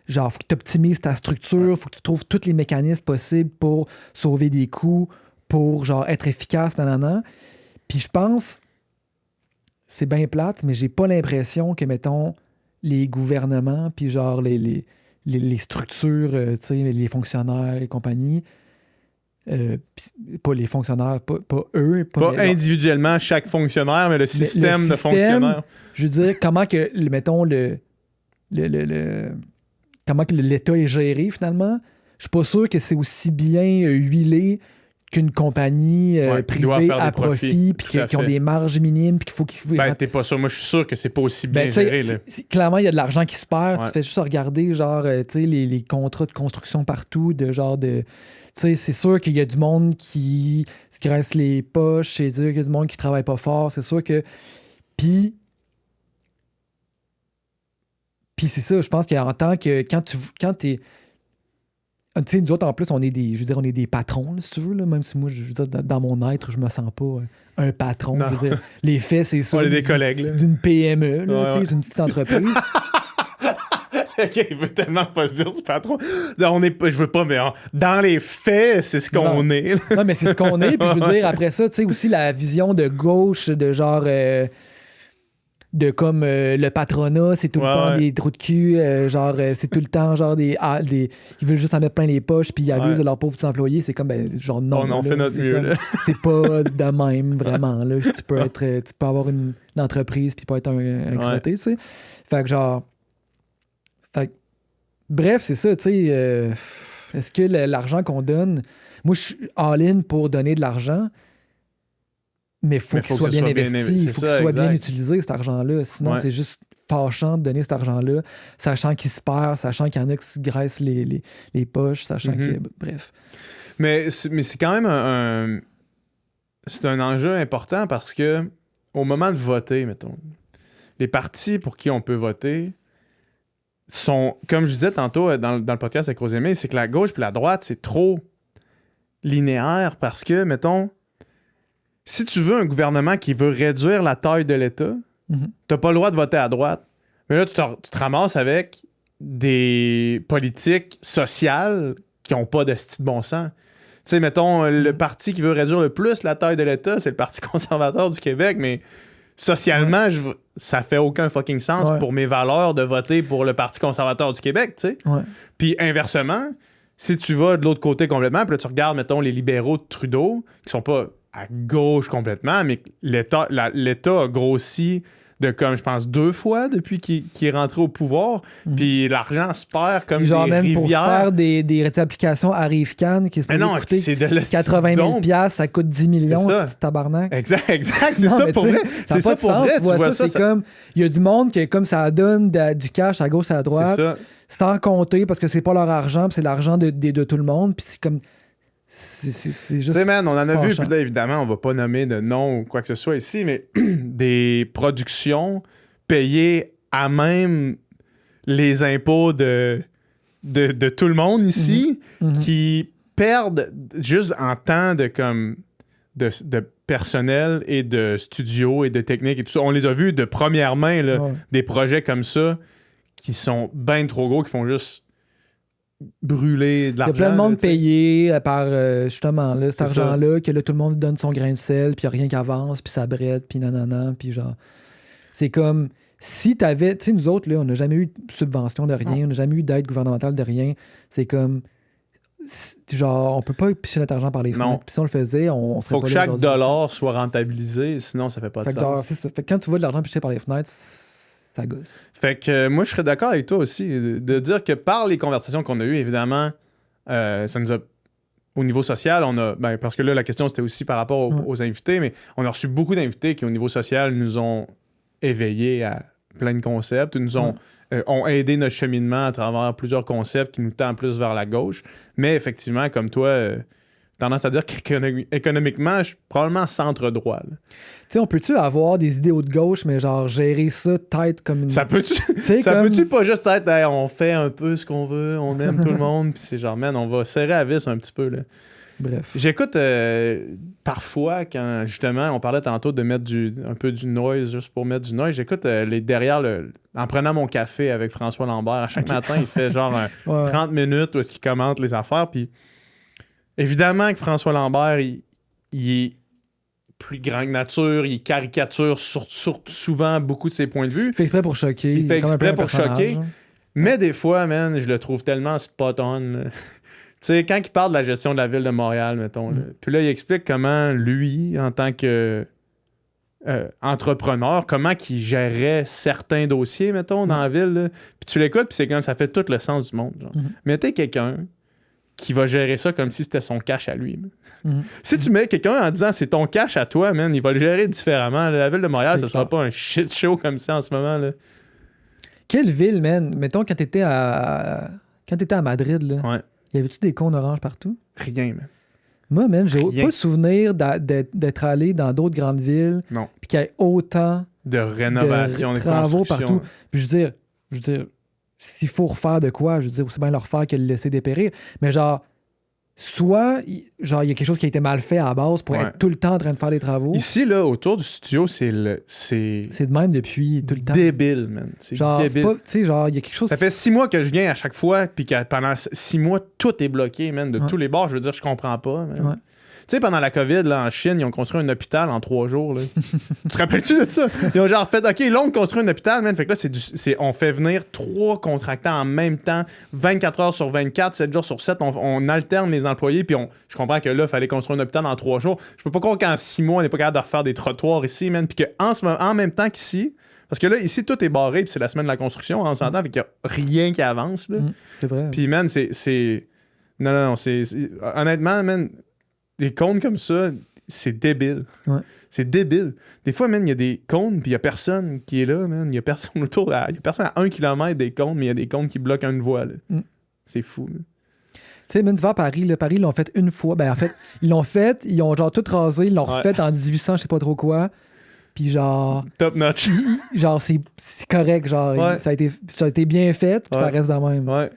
genre, faut que tu optimises ta structure, faut que tu trouves tous les mécanismes possibles pour sauver des coûts, pour, genre, être efficace, nanana. Puis je pense, c'est bien plate, mais j'ai pas l'impression que, mettons, les gouvernements, puis genre, les structures, tu sais, les fonctionnaires et compagnie, pas les fonctionnaires, pas eux. Pas mais- individuellement chaque fonctionnaire, mais le système de système, fonctionnaires. Je veux dire, comment que, mettons, comment que l'État est géré, finalement. Je suis pas sûr que c'est aussi bien huilé qu'une compagnie qui doit privée faire des à profit, puis tout à qui ont fait. des marges minimes, puis qu'il faut qu'ils... Ben, t'es pas sûr. Moi, je suis sûr que c'est pas aussi bien Ben, tu sais, géré. Là. clairement, il y a de l'argent qui se perd. Ouais. Tu fais juste regarder, genre, tu sais, les contrats de construction partout, de genre de... Tu sais, c'est sûr qu'il y a du monde qui se graisse les poches, c'est sûr qu'il y a du monde qui travaille pas fort, c'est sûr que... Puis c'est ça, je pense qu'en tant que... Quand t'es... Tu sais, nous autres, en plus, on est des patrons, là, si tu veux, là, même si moi, je veux dire, dans mon être, je me sens pas un patron. Non. Je veux dire, les faits, c'est ça. On est des collègues. Là. D'une PME, là, Ouais, tu sais, d'une petite entreprise. OK, il veut tellement pas se dire du patron. Non, on est pas, je veux pas, mais dans les faits, c'est ce qu'on Non. est. Là. Non, mais c'est ce qu'on est. Puis je veux dire, après ça, tu sais, aussi la vision de gauche, de genre... de comme le patronat, c'est tout le Ouais, temps ouais. des trous de cul, c'est tout le temps genre des ils veulent juste en mettre plein les poches puis ils abusent Ouais. de leurs pauvres petits employés, c'est comme ben genre non, On en là, fait notre c'est mieux, comme- là. c'est pas de même vraiment là, tu peux avoir une entreprise puis pas être un crotté, tu sais. Fait que genre bref, c'est ça, tu sais, est-ce que l'argent qu'on donne, moi je suis all-in pour donner de l'argent. Mais il faut qu'il soit bien investi, il faut qu'il soit bien utilisé, cet argent-là. Sinon, c'est juste fâchant de donner cet argent-là, sachant qu'il se perd, sachant qu'il y en a qui se graissent les poches, sachant que... Bref. Mais c'est quand même c'est un enjeu important parce que au moment de voter, mettons, les partis pour qui on peut voter sont, comme je disais tantôt dans le podcast avec Rosemée, c'est que la gauche puis la droite, c'est trop linéaire parce que, mettons, si tu veux un gouvernement qui veut réduire la taille de l'État, t'as pas le droit de voter à droite. Mais là, tu te ramasses avec des politiques sociales qui ont pas de style de bon sens. Tu sais, mettons, le parti qui veut réduire le plus la taille de l'État, c'est le Parti conservateur du Québec, mais socialement, ça fait aucun fucking sens pour mes valeurs de voter pour le Parti conservateur du Québec, tu sais. Ouais. Puis inversement, si tu vas de l'autre côté complètement, puis là, tu regardes, mettons, les libéraux de Trudeau, qui sont pas à gauche complètement, mais l'État a grossi de comme, je pense, 2 fois depuis qu'il est rentré au pouvoir, puis l'argent se perd comme genre des même rivières. pour faire des applications à Rive-Can qui se Mais non, coûter c'est de la 80 000 $, ça coûte 10 millions, ça. c'est tabarnak. Exact, c'est Non, ça mais pour tu sais, vrai. ça a C'est pas ça de pour sens, vrai. tu vois ça, c'est ça. comme... Il y a du monde que comme ça donne du cash à gauche et à C'est droite, ça. sans compter parce que c'est pas leur argent, puis c'est l'argent de tout le monde, puis c'est comme... C'est Tu juste... sais, man, on en a vu, fâchant. puis là, évidemment, on va pas nommer de nom ou quoi que ce soit ici, mais des productions payées à même les impôts de tout le monde ici, Mhm. qui perdent juste en temps de personnel et de studio et de technique et tout ça. On les a vus de première main, là, Ouais. des projets comme ça qui sont bien trop gros, qui font juste brûler de Il y a l'argent. plein de monde là, tu sais. payé par justement là, cet C'est ça. argent-là, que là, tout le monde donne son grain de sel, puis il n'y a rien qui avance, puis ça brette, puis nanana, puis genre... C'est comme... Si t'avais... Tu sais, nous autres, là, on n'a jamais eu de subvention de rien, on n'a jamais eu d'aide gouvernementale de rien. C'est comme... Genre, on peut pas picher notre argent par les Non. fenêtres. Puis si on le faisait, on serait Faut pas que là chaque aujourd'hui. dollar soit rentabilisé, sinon ça fait pas de Fait que, genre, sens. c'est ça. Fait que quand tu vois de l'argent piché par les fenêtres, ça gosse. Fait que moi, je serais d'accord avec toi aussi de dire que par les conversations qu'on a eues, évidemment, ça nous a... Au niveau social, on a... Ben, parce que là, la question, c'était aussi par rapport aux invités, mais on a reçu beaucoup d'invités qui, au niveau social, nous ont éveillés à plein de concepts, nous ont aidé notre cheminement à travers plusieurs concepts qui nous tendent plus vers la gauche. Mais effectivement, comme toi, tendance à dire qu'économiquement, je suis probablement centre-droit. là. Tu sais, on peut-tu avoir des idéaux de gauche, mais genre gérer ça tête comme une... Ça peut-tu... Tu sais, Ça comme- peut-tu pas juste être hey, on fait un peu ce qu'on veut, on aime tout le monde, puis c'est genre, man, on va serrer la vis un petit peu. Là. Bref. J'écoute parfois, quand justement, on parlait tantôt de mettre un peu du noise, juste pour mettre du noise, j'écoute en prenant mon café avec François Lambert. À chaque matin, il fait genre Ouais. 30 minutes où est-ce qu'il commente les affaires. Puis évidemment que François Lambert, il est plus grand que nature, il caricature souvent beaucoup de ses points de vue. Il fait exprès pour choquer. Il fait est comme un peu exprès un pour personnage, choquer. hein. Mais des fois, man, je le trouve tellement spot on. là. Tu sais, quand il parle de la gestion de la ville de Montréal, mettons, là, puis là, il explique comment lui, en tant que entrepreneur, comment il gérait certains dossiers, mettons, dans la ville. Là. Puis tu l'écoutes, puis c'est comme ça fait tout le sens du monde. Genre. Mettez quelqu'un qui va gérer ça comme si c'était son cash à lui. Si tu mets quelqu'un en disant c'est ton cash à toi, man, il va le gérer différemment. La ville de Montréal, ça sera pas un shit show comme ça en ce moment. Là. Quelle ville, man? Mettons, quand t'étais à Madrid, là, Ouais. y avait-tu des cônes oranges partout? Rien, man. Moi, man, j'ai Rien. pas le souvenir d'être allé dans d'autres grandes villes Non. puis qu'il y ait autant De rénovation, de de travaux construction. partout. Puis je veux dire, s'il faut refaire de quoi, je veux dire, aussi bien le refaire que le laisser dépérir. Mais genre, soit, genre, il y a quelque chose qui a été mal fait à la base pour Ouais. être tout le temps en train de faire des travaux. Ici, là, autour du studio, c'est C'est de même depuis tout le temps. débile, man. C'est Genre, c'est débile. pas, tu sais, genre, il y a quelque chose. Ça fait 6 mois que je viens à chaque fois, puis que pendant 6 mois, tout est bloqué, man, de Ouais. tous les bords. Je veux dire, je comprends pas, man. Ouais. Tu sais, pendant la COVID, là, en Chine, ils ont construit un hôpital en 3 jours. Là. Tu te rappelles-tu de ça? Ils ont genre fait, OK, là, on construit un hôpital, man. Fait que là, on fait venir 3 contractants en même temps, 24 heures sur 24, 7 jours sur 7. On alterne les employés, puis je comprends que là, il fallait construire un hôpital en 3 jours. Je peux pas croire qu'en 6 mois, on n'est pas capable de refaire des trottoirs ici, man. Puis en même temps qu'ici, parce que là, ici, tout est barré, puis c'est la semaine de la construction, on s'entend, fait qu'il y a rien qui avance, là. C'est vrai. Puis, man, c'est... Non, honnêtement, man, des cônes comme ça, c'est débile. Ouais. C'est débile. Des fois, man, il y a des cônes, puis il y a personne qui est là, man. Il y a personne autour. Il y a personne à 1 km des cônes, mais il y a des cônes qui bloquent une voie, là. C'est fou, man. Tu sais, même tu vas à Paris, là, Paris, ils l'ont fait une fois. Ben, en fait, ils l'ont fait, ils ont genre tout rasé, ils l'ont refait en 1800, je sais pas trop quoi. Puis genre... Top notch. Genre, c'est correct, genre, Ouais. ça a été bien fait, puis ça reste de même. Ouais.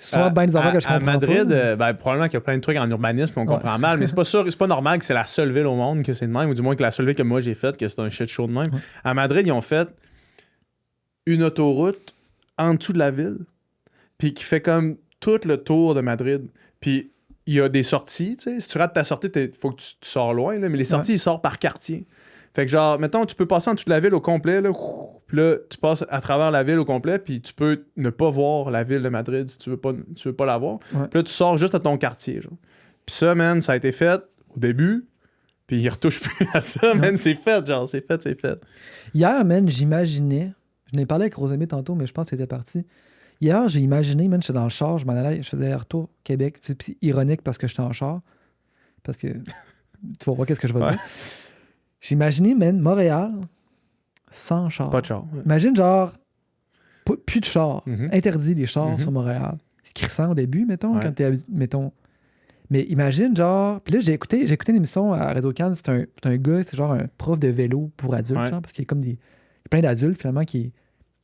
Souvent, ben des affaires que je comprends à Madrid, pas. ben, probablement qu'il y a plein de trucs en urbanisme qu'on comprend mal, mais c'est pas sûr, c'est pas normal que c'est la seule ville au monde que c'est de même, ou du moins que la seule ville que moi j'ai faite, que c'est un shit show de même. Ouais. À Madrid, ils ont fait une autoroute en dessous de la ville, puis qui fait comme tout le tour de Madrid. Puis il y a des sorties, tu sais. Si tu rates ta sortie, il faut que tu sors loin, là, mais les sorties, ils sortent par quartier. Fait que genre, mettons, tu peux passer en dessous de la ville au complet, là, puis là, tu passes à travers la ville au complet, puis tu peux ne pas voir la ville de Madrid si tu veux pas la voir. Ouais. Puis là, tu sors juste à ton quartier, genre. Puis ça, man, ça a été fait au début, puis ils retouchent plus à ça, man, c'est fait, genre, c'est fait. Hier, man, j'imaginais, je n'ai parlé avec Rosemée tantôt, mais je pense que c'était parti. Hier, j'ai imaginé, man, j'étais dans le char, je m'en allais, je faisais le retour Québec. C'est ironique parce que j'étais en char. Parce que tu vas voir qu'est-ce que je vais dire. J'ai imaginé, man, Montréal sans char. Pas de char. Ouais. Imagine, genre, plus de char. Mhm. Interdit les chars Mhm. sur Montréal. C'est crissant au début, mettons, Ouais. quand t'es mettons. Mais imagine, genre. Puis là, j'ai écouté une émission à Radio-Can. C'est un gars, c'est genre un prof de vélo pour adultes, Ouais. genre, parce qu'il y a comme il y a plein d'adultes, finalement, qui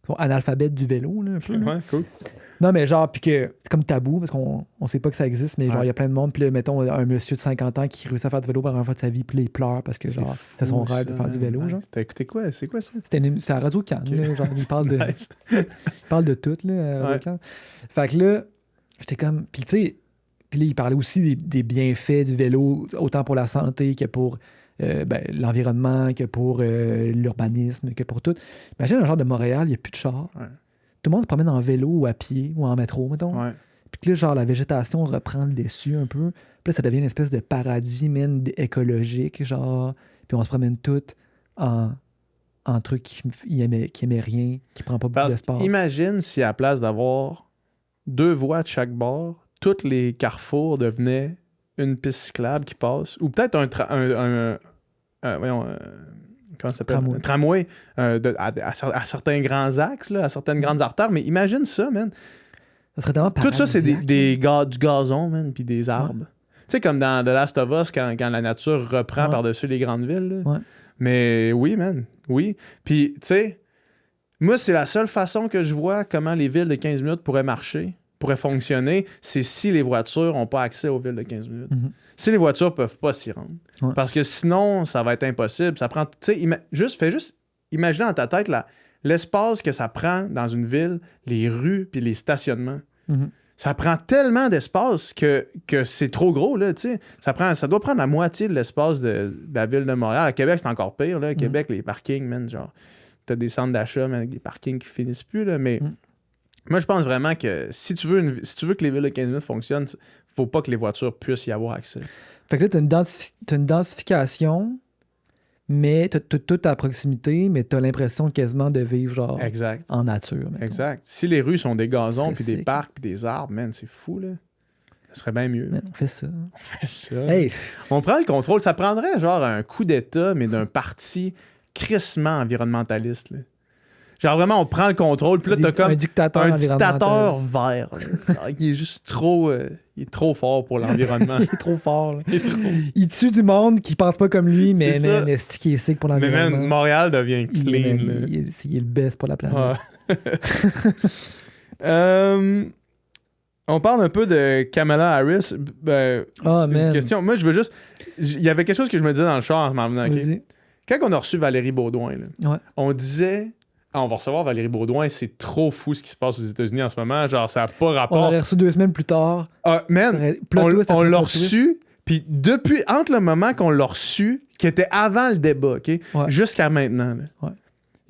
sont analphabètes du vélo, là, un peu. Là. Ouais, cool. Non, mais genre, puis que c'est comme tabou, parce qu'on sait pas que ça existe, mais genre, Ouais. il y a plein de monde. Puis là, mettons, un monsieur de 50 ans qui réussit à faire du vélo pour la première fois de sa vie, puis là, il pleure parce que, genre, c'est son rêve de faire du vélo, genre. T'as écouté quoi? C'est quoi ça? C'est à Radio-Can, Ok. là, genre, il parle de... Nice. Il parle de tout, là, à Radio-Can. Fait que là, j'étais comme... Puis tu sais, puis là, il parlait aussi des bienfaits du vélo, autant pour la santé que pour l'environnement, que pour l'urbanisme, que pour tout. Imagine un genre de Montréal, il n'y a plus de chars. Ouais. Tout le monde se promène en vélo ou à pied ou en métro, mettons. Ouais. Puis que là, genre, la végétation reprend le dessus un peu. Puis là, ça devient une espèce de paradis, man, écologique, genre. Puis on se promène tout en truc qui aimait rien, qui prend pas beaucoup Parce d'espace. imagine si à la place d'avoir 2 voies de chaque bord, tous les carrefours devenaient une piste cyclable qui passe, ou peut-être comment ça s'appelle? Tramway. Un tramway à certains grands axes, là, à certaines grandes artères. Mais imagine ça, man. Ça serait tellement Tout ça, c'est paradisiaque. du gazon, man, puis des arbres. Tu sais, comme dans The Last of Us, quand la nature reprend Ouais. par-dessus les grandes villes. Là. Ouais. Mais oui, man, oui. Puis, tu sais, moi, c'est la seule façon que je vois comment les villes de 15 minutes pourraient marcher, pourraient fonctionner, c'est si les voitures n'ont pas accès aux villes de 15 minutes. Mhm. Si les voitures peuvent pas s'y rendre. Ouais. Parce que sinon, ça va être impossible. Ça prend, tu sais, fais juste imaginer dans ta tête l'espace que ça prend dans une ville, les rues puis les stationnements. Mhm. Ça prend tellement d'espace que c'est trop gros, là, tu sais. Ça doit prendre la moitié de l'espace de la ville de Montréal. À Québec, c'est encore pire, là. À Québec, les parkings, man, genre, t'as des centres d'achat, man, avec des parkings qui finissent plus, là, mais moi, je pense vraiment que si tu veux que les villes de 15 minutes fonctionnent, faut pas que les voitures puissent y avoir accès. Fait que là, t'as une densification, mais t'as tout à proximité, mais t'as l'impression quasiment de vivre genre Exact. en nature. mettons. Exact. Si les rues sont des gazons, C'est puis des sick. parcs, puis des arbres, man, c'est fou, là. Ça serait bien mieux. Man, on fait ça. On fait ça. Hey, On prend le contrôle. Ça prendrait genre un coup d'État, mais d'un parti crissement environnementaliste, là. Genre vraiment, on prend le contrôle, puis là, t'as comme un dictateur un dictateur environnemental. vert. Là. Genre, il est juste trop... il est trop fort pour l'environnement. Il est trop fort. Là. Il est trop... Il tue du monde qui pense pas comme lui, mais C'est ça. man, est-ce qu'il est sick pour Mais l'environnement? man, Montréal devient Il est- clean. man, là. il est le best pour la planète. Ouais. On parle un peu de Kamala Harris. Oh Une man. question. Moi, je veux juste... Il y avait quelque chose que je me disais dans le char en m'en venant. ok? Vas-y. Quand on a reçu Valérie Baudouin, là, Ouais. on disait... Ah, on va recevoir Valérie Baudouin, c'est trop fou ce qui se passe aux États-Unis en ce moment. Genre, ça n'a pas On rapport. l'aurait reçu 2 semaines plus tard. Ah, man, Plot on, twist on après l'a plot twist. reçu, puis depuis, entre le moment qu'on l'a reçu, qui était avant le débat, OK, Ouais. jusqu'à maintenant, là, Ouais.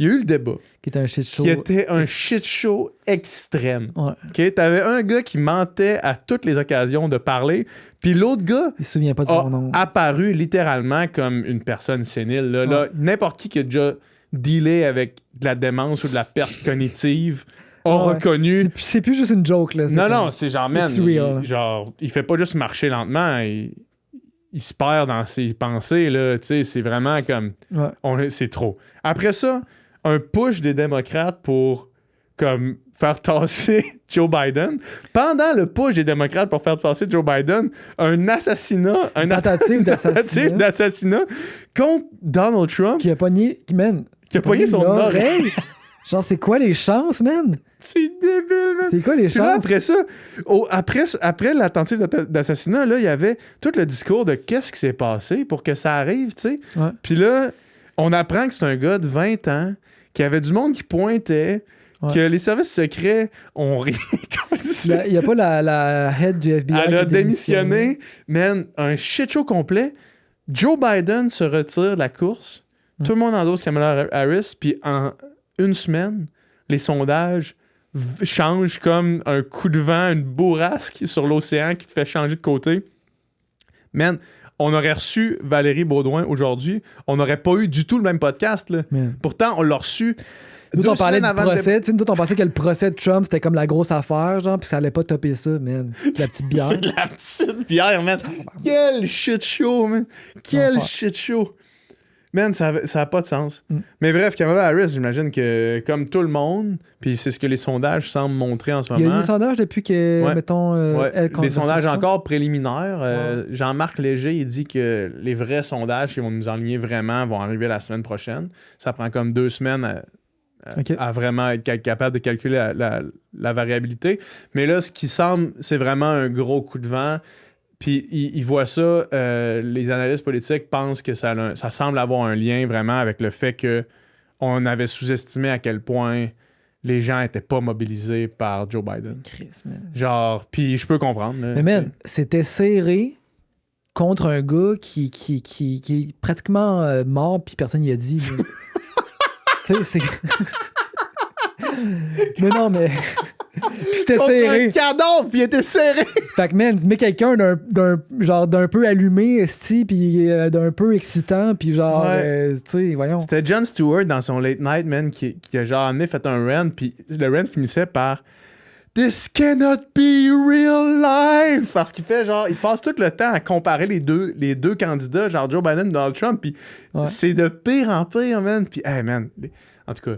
il y a eu le débat, Qui était un shit show. qui était un shit show extrême. Ouais. OK, t'avais un gars qui mentait à toutes les occasions de parler, puis l'autre gars Il se souvient pas de a son nom. apparu littéralement comme une personne sénile. Là, n'importe qui a déjà dealé avec de la démence ou de la perte cognitive a Ouais. reconnu. C'est plus juste une joke, là. Non, non, c'est genre, man, It's real. il fait pas juste marcher lentement, il se perd dans ses pensées, là, tu sais, c'est vraiment comme, Ouais. c'est trop. Après ça, un push des démocrates pour, comme, faire tasser Joe Biden. Pendant le push des démocrates pour faire tasser Joe Biden, un assassinat, Une tentative d'assassinat d'assassinat contre Donald Trump, qui a pogné... qui a pogné son oreille. Genre, c'est quoi les chances, man? C'est débile, man. C'est quoi les Puis là, chances? après ça, après la tentative d'assassinat, là, il y avait tout le discours de qu'est-ce qui s'est passé pour que ça arrive, tu sais. Ouais. Puis là, on apprend que c'est un gars de 20 ans, qui avait du monde qui pointait, Ouais. que les services secrets ont rien Il n'y a pas la head du FBI Elle qui a a démissionné. Man, un shit show complet. Joe Biden se retire de la course. Tout le monde endosse Kamala Harris. Puis en une semaine, les sondages changent comme un coup de vent, une bourrasque sur l'océan qui te fait changer de côté. Man, on aurait reçu Valérie Baudouin aujourd'hui. On n'aurait pas eu du tout le même podcast. Là. Man. Pourtant, on l'a reçu. Nous, 2 on parlait semaines du avant le procès. Tu sais, nous, on pensait que le procès de Trump, c'était comme la grosse affaire, genre, puis ça allait pas topper ça, man. La petite bière. C'est de la petite bière, man. Quel shit show, man. Quel Enfer. shit show. Man, ça a pas de sens. Mm. Mais bref, Kamala Harris, j'imagine que, comme tout le monde, puis c'est ce que les sondages semblent montrer en ce Il y a eu moment. des sondages depuis que, Ouais. mettons, Ouais, elle des sondages ça. encore préliminaires. Jean-Marc Léger, il dit que les vrais sondages qui vont nous enligner vraiment vont arriver la semaine prochaine. Ça prend comme 2 semaines OK. à vraiment être capable de calculer la variabilité. Mais là, ce qui semble, c'est vraiment un gros coup de vent. Puis ils voient ça, les analystes politiques pensent que ça semble avoir un lien vraiment avec le fait qu'on avait sous-estimé à quel point les gens n'étaient pas mobilisés par Joe Biden. Chris, man. Genre, puis je peux comprendre. Là, Mais man, c'était serré contre un gars qui est pratiquement mort, puis personne n'y a dit. là. Tu sais, c'est... mais non, mais... Puis c'était Contre serré. un cadavre, puis il était serré. Fait que, man, mets quelqu'un d'un peu allumé, esti, puis d'un peu excitant, puis genre, Ouais. tu sais, voyons. C'était Jon Stewart dans son Late Night, man, qui a genre amené, fait un rant, puis le rant finissait par This cannot be real life! Parce qu'il fait genre, il passe tout le temps à comparer les deux candidats, genre Joe Biden et Donald Trump, puis Ouais. c'est de pire en pire, man. Puis, hey, man, en tout cas.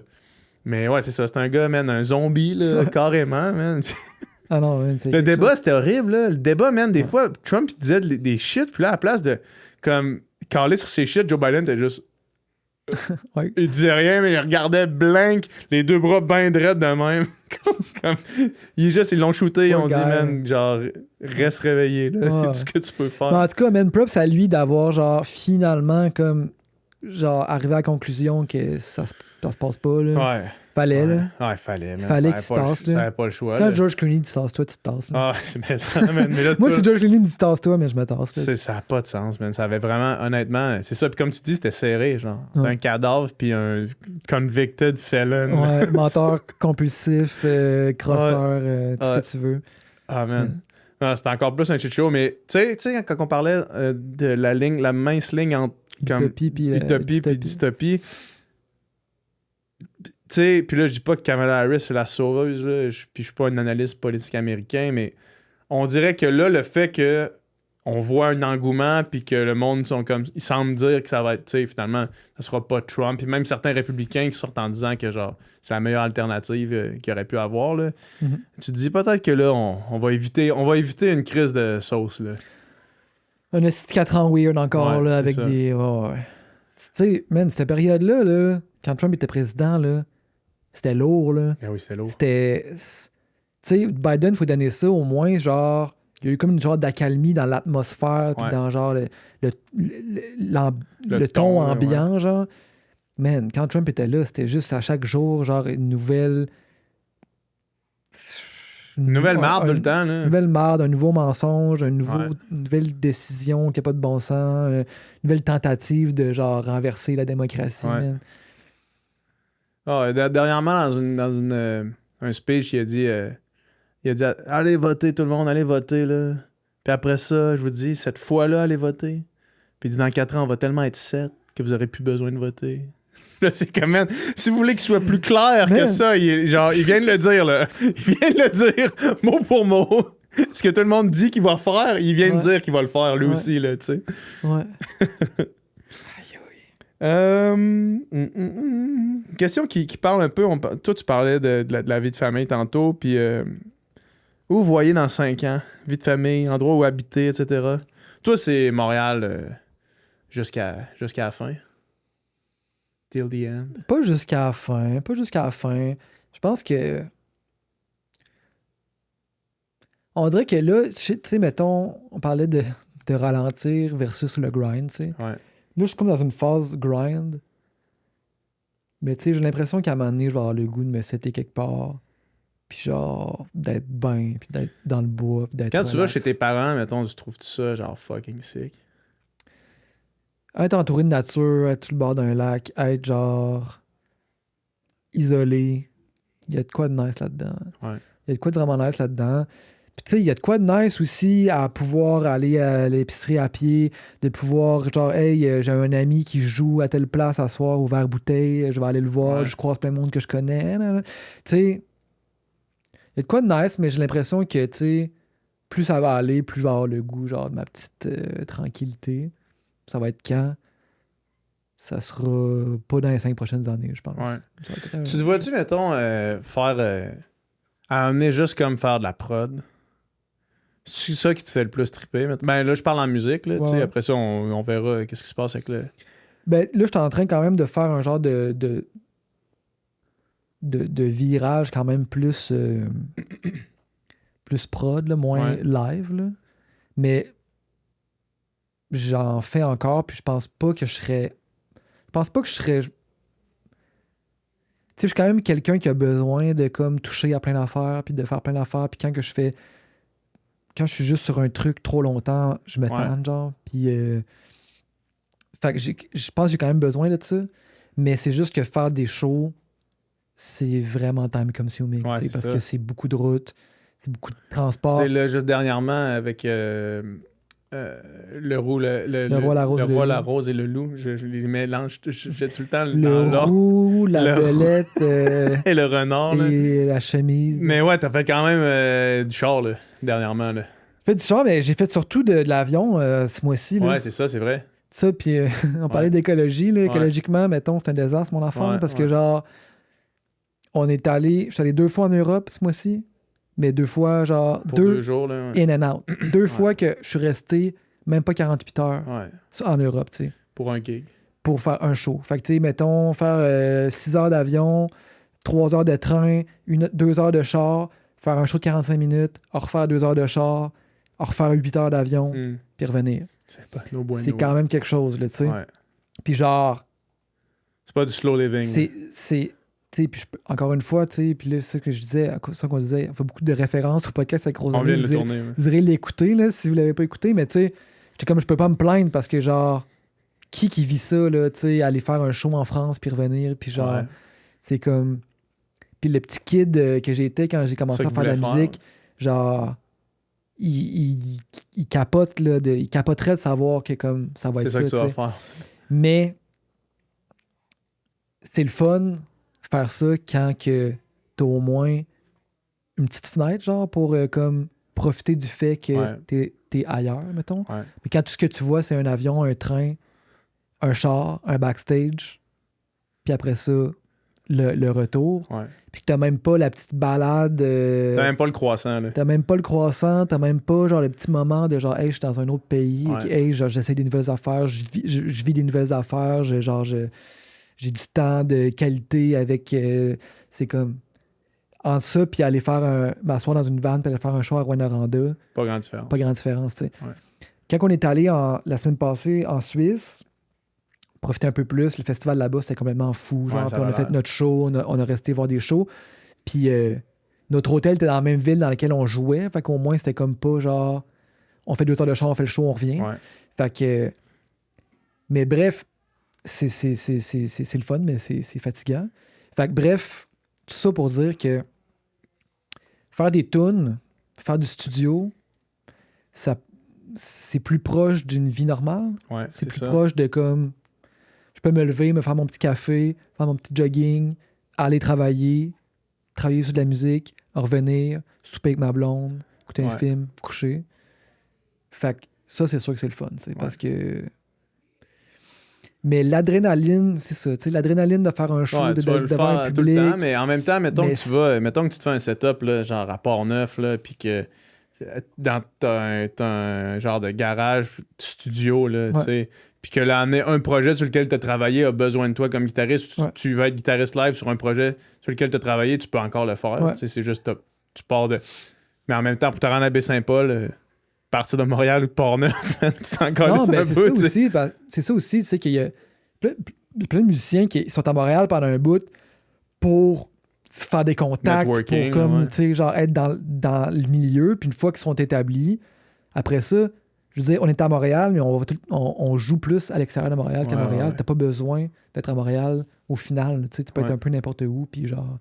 Mais ouais, c'est ça, c'est un gars, man, un zombie, là, carrément, man. Ah non, man, c'est Le quelque débat, chose. c'était horrible, là. Le débat, man, des fois, Trump, il disait des shit, puis là, à la place de, comme, caler sur ses shit, Joe Biden était juste... Ouais. Il disait rien, mais il regardait blank, les 2 bras bien dreads de même. Comme, ils l'ont shooté, ils Poor ont dit, guy. man, genre, reste réveillé, là. Ouais. Tout ce que tu peux faire. Mais en tout cas, man, props à lui d'avoir, genre, finalement, comme, genre, arrivé à la conclusion que ça se passe pas, là. Ouais. Fallait, là. Ouais, fallait, man. Fallait Ça qu'il se avait pas le- tasse, là. Ça avait pas le choix, Quand là. George Clooney dit tasse-toi, tu te tasses. là. Ah, c'est bien ça, man. Mais là, Moi, toi- si George Clooney me dit tasse-toi, mais je me tasse. là. Ça n'a pas de sens, man. Ça avait vraiment, honnêtement, c'est ça. Puis comme tu dis, c'était serré, genre. Ouais. Un cadavre, puis un convicted felon. Ouais, menteur compulsif, crosseur, tout Ouais. ce que tu veux. Ah, man. Non, c'était encore plus un shit show. Mais tu sais, quand on parlait de la mince ligne entre comme Utopie puis utopie puis dystopie. Tu sais, puis là, je dis pas que Kamala Harris est la sauveuse, là, puis je suis pas un analyste politique américain, mais on dirait que là, le fait que on voit un engouement, puis que le monde sont comme... Ils semblent dire que ça va être, tu sais, finalement, ça sera pas Trump. Puis même certains républicains qui sortent en disant que, genre, c'est la meilleure alternative qu'il aurait pu avoir, là. Mhm. Tu te dis peut-être que là, on va éviter une crise de sauce, là. Un esti de 4 ans weird encore, Ouais, là, c'est avec ça. des... ouais. Tu sais, man, cette période-là, là, quand Trump était président, là, c'était lourd, là. Ah oui, c'est lourd. C'était... Tu sais, Biden, il faut donner ça, au moins, genre... Il y a eu comme une genre d'accalmie dans l'atmosphère, puis Ouais. dans genre le Le ton ton, ambiant, genre. Man, quand Trump était là, c'était juste à chaque jour, genre, une nouvelle... Une nouvelle marde tout le temps, Une là. nouvelle marde, un nouveau mensonge, une Ouais. nouvelle décision qui n'a pas de bon sens, une nouvelle tentative de, genre, renverser la démocratie, Ouais. man. Ah, dernièrement, dans un speech, il a dit allez voter, tout le monde, allez voter, là. Puis après ça, je vous dis, cette fois-là, allez voter. Puis il dit, dans 4 ans, on va tellement être 7 que vous aurez plus besoin de voter. Là, c'est quand même... Si vous voulez qu'il soit plus clair que Man. ça, il vient de le dire, là. Il vient de le dire, mot pour mot. Ce que tout le monde dit qu'il va faire, il vient de Ouais. dire qu'il va le faire, lui Ouais. aussi, là, tu sais. Ouais. Question qui parle un peu. Toi, tu parlais de la vie de famille tantôt, puis où vous voyez dans 5 ans? Vie de famille, endroit où habiter, etc. Toi, c'est Montréal jusqu'à la fin. Till the end. Pas jusqu'à la fin, pas jusqu'à la fin. Je pense que... On dirait que là, tu sais, mettons, on parlait de ralentir versus le grind, tu sais. Ouais. Là, je suis comme dans une phase grind. Mais tu sais, j'ai l'impression qu'à un moment donné, je vais avoir le goût de me setter quelque part. Puis genre, d'être bien, puis d'être dans le bois, puis d'être Quand tu vas relax. chez tes parents, mettons, tu trouves-tu ça genre fucking sick? Être entouré de nature, être sur le bord d'un lac, être genre isolé. Il y a de quoi de nice là-dedans. Ouais. Il y a de quoi de vraiment nice là-dedans. Puis tu sais, il y a de quoi de nice aussi à pouvoir aller à l'épicerie à pied, de pouvoir, genre, hey, j'ai un ami qui joue à telle place à soir, ouvert bouteille, je vais aller le voir, Ouais. je croise plein de monde que je connais. Tu sais, il y a de quoi de nice, mais j'ai l'impression que, tu sais, plus ça va aller, plus je vais avoir le goût, genre, de ma petite tranquillité. Ça va être quand? Ça sera pas dans les 5 prochaines années, je pense. Ouais. Ça va être, Tu te vois-tu, mettons, faire... à amener juste comme faire de la prod? C'est ça qui te fait le plus triper? Ben là, je parle en musique, là, tu sais. Ouais. Après ça, on verra qu'est-ce qui se passe avec le... Ben, là, je suis en train quand même de faire un genre de virage quand même plus, plus prod, là, moins Ouais. live. Là. Mais j'en fais encore, puis je pense pas que je serais... Je pense pas que je serais... Tu sais, je suis quand même quelqu'un qui a besoin de comme toucher à plein d'affaires, puis de faire plein d'affaires, puis quand que je fais... Quand je suis juste sur un truc trop longtemps, je me Ouais. tanne, genre, puis... Fait que je pense que j'ai quand même besoin de ça, mais c'est juste que faire des shows, c'est vraiment time consuming, Ouais, tu sais, c'est parce ça. que c'est beaucoup de routes, c'est beaucoup de Tu transport. sais, là, juste dernièrement, avec le roux, le roi, la rose le et le roi, loup. la rose et le loup. Je les mélange, j'ai tout le temps dans Le l'ordre. roux, la Le belette Et le renard, là. et la chemise. Mais ouais, t'as fait quand même du char, là, dernièrement, là. J'ai fait du char, mais j'ai fait surtout de l'avion ce mois-ci. Là. Ouais, c'est ça, c'est vrai. Ça, puis on parlait Ouais. d'écologie. Là. Ouais. Écologiquement, mettons, c'est un désastre, mon enfant, Ouais, parce ouais. que genre, je suis allé 2 fois en Europe ce mois-ci, mais 2 fois, genre, Pour 2 jours, là. Ouais. in and out. 2 fois que je suis resté même pas 48 heures Ouais, en Europe, tu sais, pour un gig. pour faire un show. Fait que, tu sais, mettons, faire 6 heures d'avion, 3 heures de train, 2 heures de char, faire un show de 45 minutes, en refaire 2 heures de char, en refaire 8 heures d'avion, puis revenir. C'est pas de l'eau bueno. C'est quand même quelque chose, là, tu sais. Ouais. Puis genre, C'est pas du slow living. c'est tu sais, puis encore une fois, tu sais, puis là, c'est ça que je disais, ça qu'on disait, on fait beaucoup de références au podcast avec On Rosalie. vient de le tourner. Ouais. Vous irez l'écouter, là, si vous l'avez pas écouté, mais tu sais, j'étais comme, je peux pas me plaindre parce que, genre, qui vit ça, là, tu sais, aller faire un show en France puis revenir, puis genre, Ouais. c'est comme... Puis le petit kid que j'étais quand j'ai commencé Ça à qu'il faire de la voulait musique, genre, il capote, là, il capoterait de savoir que, comme, ça va C'est être ça que ça, tu vas tu sais. faire. Mais c'est le fun faire ça quand que t'as au moins une petite fenêtre, genre, pour comme profiter du fait que t'es ailleurs, mettons. Ouais. Mais quand tout ce que tu vois, c'est un avion, un train, un char, un backstage, puis après ça, le retour, Ouais. puis que t'as même pas la petite balade... T'as même pas le croissant, là. T'as même pas le croissant, t'as même pas genre le petit moment de genre, hey, je suis dans un autre pays, Ouais. hey, genre, j'essaie des nouvelles affaires, je vis des nouvelles affaires, j'ai du temps de qualité avec. C'est comme. En ça, puis aller faire m'asseoir dans une vanne, puis aller faire un show à Rwanda, Pas grande différence. pas grande différence, tu sais. Ouais. Quand on est allé la semaine passée en Suisse, profiter un peu plus, le festival là-bas, c'était complètement fou. Genre, Ouais, ça puis on a a fait l'air. notre show, on a resté voir des shows. Puis notre hôtel était dans la même ville dans laquelle on jouait. Fait qu'au moins, c'était comme pas genre, on fait 2 heures de show, on fait le show, on revient. Ouais. Fait que. Mais bref, c'est le fun, mais c'est fatigant. Fait que bref, tout ça pour dire que faire des tunes, faire du studio, c'est plus proche d'une vie normale. Ouais, C'est plus ça. proche de comme je peux me lever, me faire mon petit café, faire mon petit jogging, aller travailler sur de la musique, revenir, souper avec ma blonde, écouter un Ouais. film, coucher. Fait que ça, c'est sûr que c'est le fun, tu sais, parce que. Mais l'adrénaline, c'est ça, tu sais, l'adrénaline de faire un show Ouais, tu vas le devant un faire tout le public. temps, mais en même temps, mettons Mais que tu te fais un setup, là, genre à Port-Neuf, là, puis que t'as un genre de garage studio, là, tu Ouais. sais, puis que là, un projet sur lequel tu as travaillé a besoin de toi comme guitariste, Ouais. tu vas être guitariste live sur un projet sur lequel tu as travaillé, tu peux encore le faire, Ouais. tu sais, c'est juste, tu pars de... Mais en même temps, pour te rendre à Baie-Saint-Paul, partir de Montréal ou de Port-Neuf, tu t'en colles Non, mais un c'est peu, ça tu sais. aussi, c'est ça aussi, tu sais, qu'il y a plein de musiciens qui sont à Montréal pendant un bout pour se faire des contacts, Networking, pour comme, ouais. tu sais, genre être dans le milieu, puis une fois qu'ils sont établis, après ça, je veux dire, on est à Montréal, mais on joue plus à l'extérieur de Montréal qu'à Ouais, Montréal. ouais. T'as pas besoin d'être à Montréal au final, tu sais, tu peux être Ouais. un peu n'importe où, puis genre...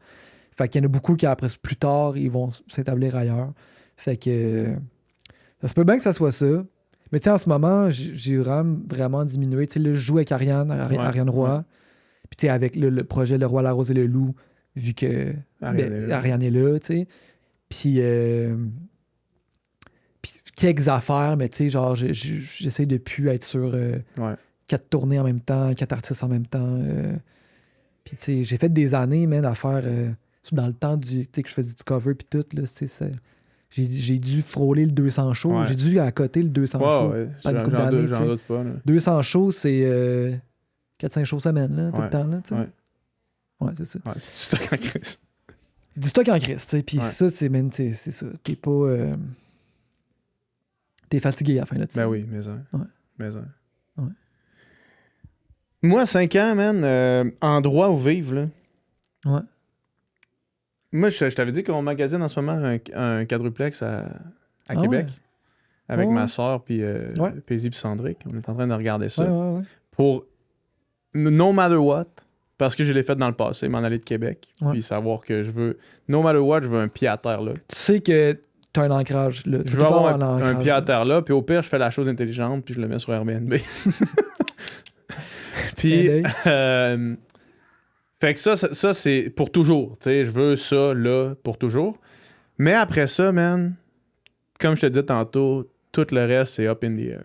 Fait qu'il y en a beaucoup qui, après, plus tard, ils vont s'établir ailleurs. Fait que... Ça se peut bien que ça soit ça. Mais tu sais, en ce moment, j'ai vraiment diminué. Tu sais, là, je joue avec Ariane Roy. ouais. Puis tu sais, avec le projet Le Roi, la Rose et le Loup, vu que Ariane est là, tu sais. Puis quelques affaires, mais tu sais, genre, j'essaie de plus être sur 4 tournées en même temps, 4 artistes en même temps. Puis tu sais, j'ai fait des années, man, à faire... dans le temps tu sais, que je faisais du cover puis tout, là, tu sais, j'ai dû frôler le 200 shows. Ouais. J'ai dû à côté le 200 shows. Ouais, Pendant une couple d'années, tu j'en sais. doute pas, là. 200 shows, c'est 4-5 shows semaine, là, tout le Ouais. temps, là, tu sais. Ouais. Ouais, c'est ça. Ouais, c'est du stock en crise. Du stock en crise, tu sais. Puis Ouais. ça, c'est ça. T'es pas... t'es fatigué à la fin de ça. Ben oui, mais un. Ouais. Mais un. Ouais. Moi, 5 ans, man, endroit où vivre, là. Ouais. Moi, je t'avais dit qu'on magasine en ce moment un quadruplex à Ah Québec. ouais. Avec Ouais, ma ouais. soeur, puis Paisy, puis Cendric. On est en train de regarder ça. Ouais. Pour no matter what, parce que je l'ai fait dans le passé, m'en aller de Québec, Ouais. puis savoir que je veux, no matter what, je veux un pied à terre là. Tu sais que t'as un ancrage, là. Je veux avoir un pied à terre là, puis au pire, je fais la chose intelligente, puis je le mets sur Airbnb. Puis, fait que ça c'est pour toujours. Tu sais, je veux ça là pour toujours. Mais après ça, man, comme je te disais tantôt, tout le reste, c'est up in the air.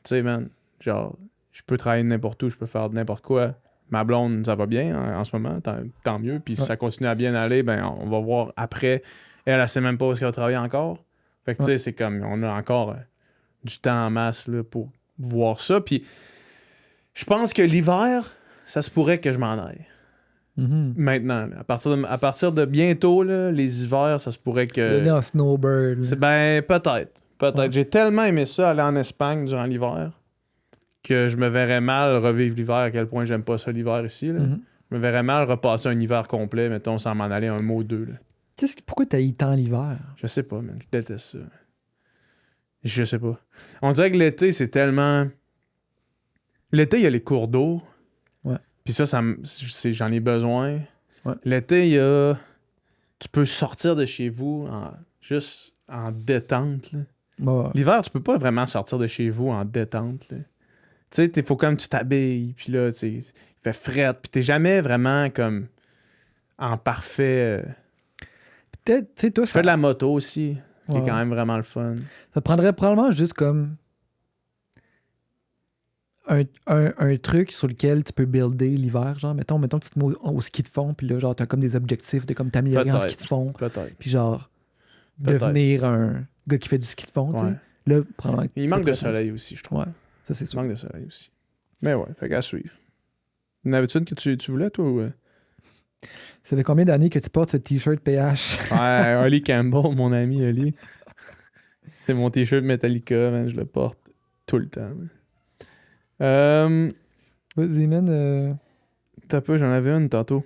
Tu sais, man, genre, je peux travailler n'importe où, je peux faire n'importe quoi. Ma blonde, ça va bien en ce moment, tant mieux. Puis si ça continue à bien aller, ben on va voir après. Elle sait même pas où est-ce qu'elle va travailler encore. Fait que tu sais, c'est comme, on a encore du temps en masse là, pour voir ça. Puis je pense que l'hiver, ça se pourrait que je m'en aille. Mhm. Maintenant, là. À partir de bientôt, là, les hivers, ça se pourrait que... Venez en snowbird. là. Ben, peut-être. Ouais. J'ai tellement aimé ça, aller en Espagne durant l'hiver, que je me verrais mal revivre l'hiver, à quel point j'aime pas ça l'hiver ici. Là. Mhm. Je me verrais mal repasser un hiver complet, mettons, sans m'en aller un mois ou deux. Là. Pourquoi t'as eu tant l'hiver? Je sais pas, man. Je déteste ça. Je sais pas. On dirait que l'été, c'est tellement... L'été, il y a les cours d'eau. Ouais. Puis ça j'en ai besoin. Ouais. L'été, il y a... Tu peux sortir de chez vous juste en détente. Là. Bah, L'hiver, tu peux pas vraiment sortir de chez vous en détente. Là. Tu sais, faut comme tu t'habilles, puis là, tu sais, il fait fret, puis t'es jamais vraiment comme en parfait. Peut-être, tu sais, toi, Je fais de la moto aussi, qui est Ouais. quand même vraiment le fun. Ça te prendrait probablement juste comme un truc sur lequel tu peux builder l'hiver. Genre, mettons que tu te mets au ski de fond, puis là, genre, t'as comme des objectifs de comme t'améliorer en ski de fond, Peut-être. puis genre, Peut-être. devenir un gars qui fait du ski de fond, tu sais. Ouais. Là, probablement. Il manque de soleil aussi, je trouve. Ouais, ça c'est Il sûr. manque de soleil aussi. Mais ouais, fait qu'à suivre. Une habitude que tu voulais, toi, ou... Ça fait combien d'années que tu portes ce t-shirt PH? Ouais, Holly Campbell, mon ami Holly. C'est mon t-shirt Metallica, man, je le porte tout le temps. Man. Vas-y, man. T'as pas, j'en avais une tantôt.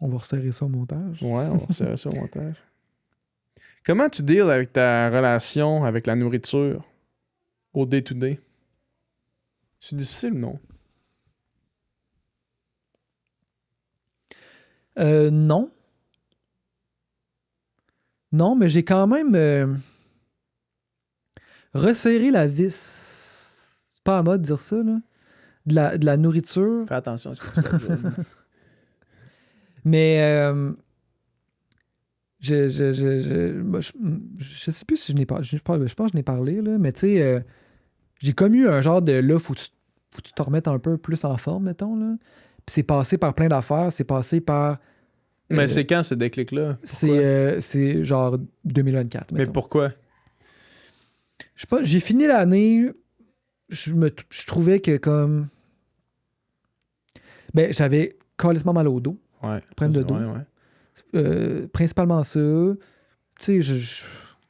On va resserrer ça au montage. Ouais, on va resserrer ça au montage. Comment tu deals avec ta relation avec la nourriture au day-to-day? C'est difficile, non? Non. Non, mais j'ai quand même resserré la vis. C'est pas à mode de dire ça, là. De la nourriture. Fais attention à ce que tu vas dire. Mais je sais plus si je n'ai parlé. Je pense que je n'ai parlé, là. Mais tu sais, j'ai comme eu un genre de là, faut que tu te remettes un peu plus en forme, mettons, là. Puis c'est passé par plein d'affaires. C'est passé par. Mais c'est quand ce déclic-là? C'est genre 2024. Mais mettons. pourquoi? Je sais pas, j'ai fini l'année, je trouvais que comme... Ben, j'avais complètement mal au dos, Ouais. problème de dos. Ouais. Principalement ça. Tu sais,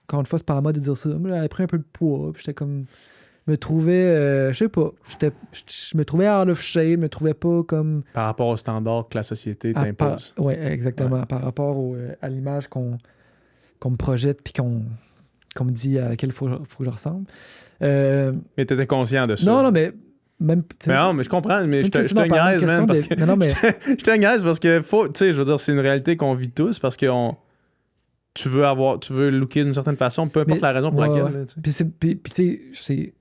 encore une fois, c'est pas à moi de dire ça, mais j'avais pris un peu de poids, puis j'étais comme... me trouvais, je sais pas, je me trouvais out of shape, je me trouvais pas comme... Par rapport aux standards que la société t'impose. Oui, exactement, par rapport à l'image qu'on me projette, puis qu'on me dit à laquelle il faut que je ressemble. Mais t'étais conscient de ça. Non, mais même... Mais non, mais je comprends, mais je te question d'en parler, niaise, man, parce que... Non, mais... je te niaise parce que, faut, tu sais, je veux dire, c'est une réalité qu'on vit tous parce que tu veux looker d'une certaine façon, peu importe Mais- la raison pour ouais, laquelle. ouais. Là, tu sais. Puis tu sais,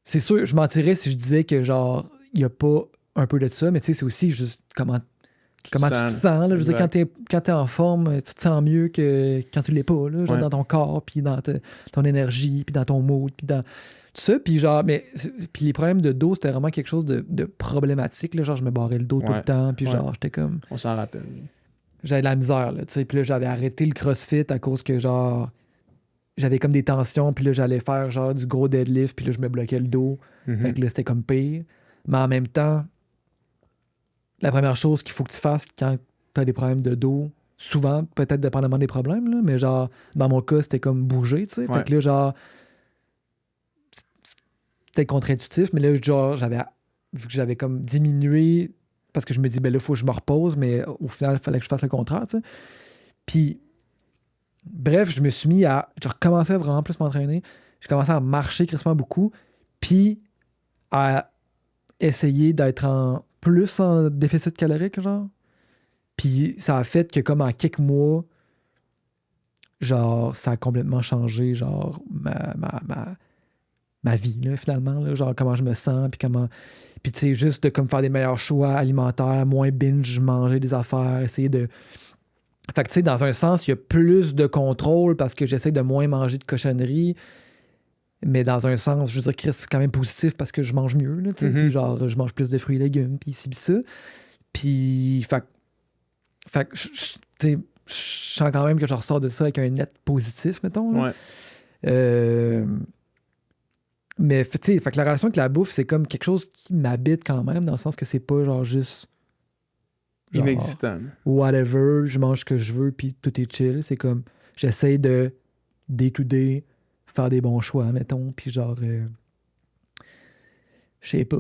c'est sûr, je mentirais si je disais que, genre, il n'y a pas un peu de ça, mais tu sais, c'est aussi juste comment tu te sens, là. Je veux dire, quand t'es en forme, tu te sens mieux que quand tu l'es pas, là. Genre, Ouais. dans ton corps, puis dans ton énergie, puis dans ton mood, puis dans tout ça. Puis genre, puis les problèmes de dos, c'était vraiment quelque chose de problématique, là. Genre, je me barrais le dos tout Ouais. le temps, puis Ouais. genre, j'étais comme... On s'en rappelle. J'avais de la misère, là, tu sais. Puis là, j'avais arrêté le CrossFit à cause que, genre, j'avais comme des tensions, puis là, j'allais faire, genre, du gros deadlift, puis là, je me bloquais le dos. Mhm. Fait que là, c'était comme pire. Mais en même temps, la première chose qu'il faut que tu fasses quand tu as des problèmes de dos, souvent, peut-être dépendamment des problèmes, là, mais genre, dans mon cas, c'était comme bouger, tu sais. Ouais. Fait que là, genre, c'était contre-intuitif, mais là, genre, vu que j'avais comme diminué, parce que je me dis, ben là, il faut que je me repose, mais au final, il fallait que je fasse le contraire, tu sais. Puis, bref, je me suis mis à. Je recommençais vraiment plus m'entraîner. J'ai commencé à marcher crissement beaucoup, puis à essayer d'être plus en déficit calorique, genre. Puis ça a fait que, comme en quelques mois, genre, ça a complètement changé, genre, ma vie, là, finalement, là, genre, comment je me sens, puis comment... Puis, tu sais, juste de comme faire des meilleurs choix alimentaires, moins binge, manger des affaires, essayer de... Fait que, tu sais, dans un sens, il y a plus de contrôle parce que j'essaie de moins manger de cochonneries, mais dans un sens, je veux dire, Chris, c'est quand même positif parce que je mange mieux, là, tu sais, Mhm. puis genre, je mange plus de fruits et légumes, puis ci, puis ça. Puis, fait que, tu sais, je sens quand même que je ressors de ça avec un net positif, mettons, là. Ouais. Mais tu sais, fait que la relation avec la bouffe, c'est comme quelque chose qui m'habite quand même, dans le sens que c'est pas genre juste genre, Inexistant. whatever, je mange ce que je veux, puis tout est chill. C'est comme, j'essaie de day-to-day faire des bons choix, mettons, puis genre, je sais pas,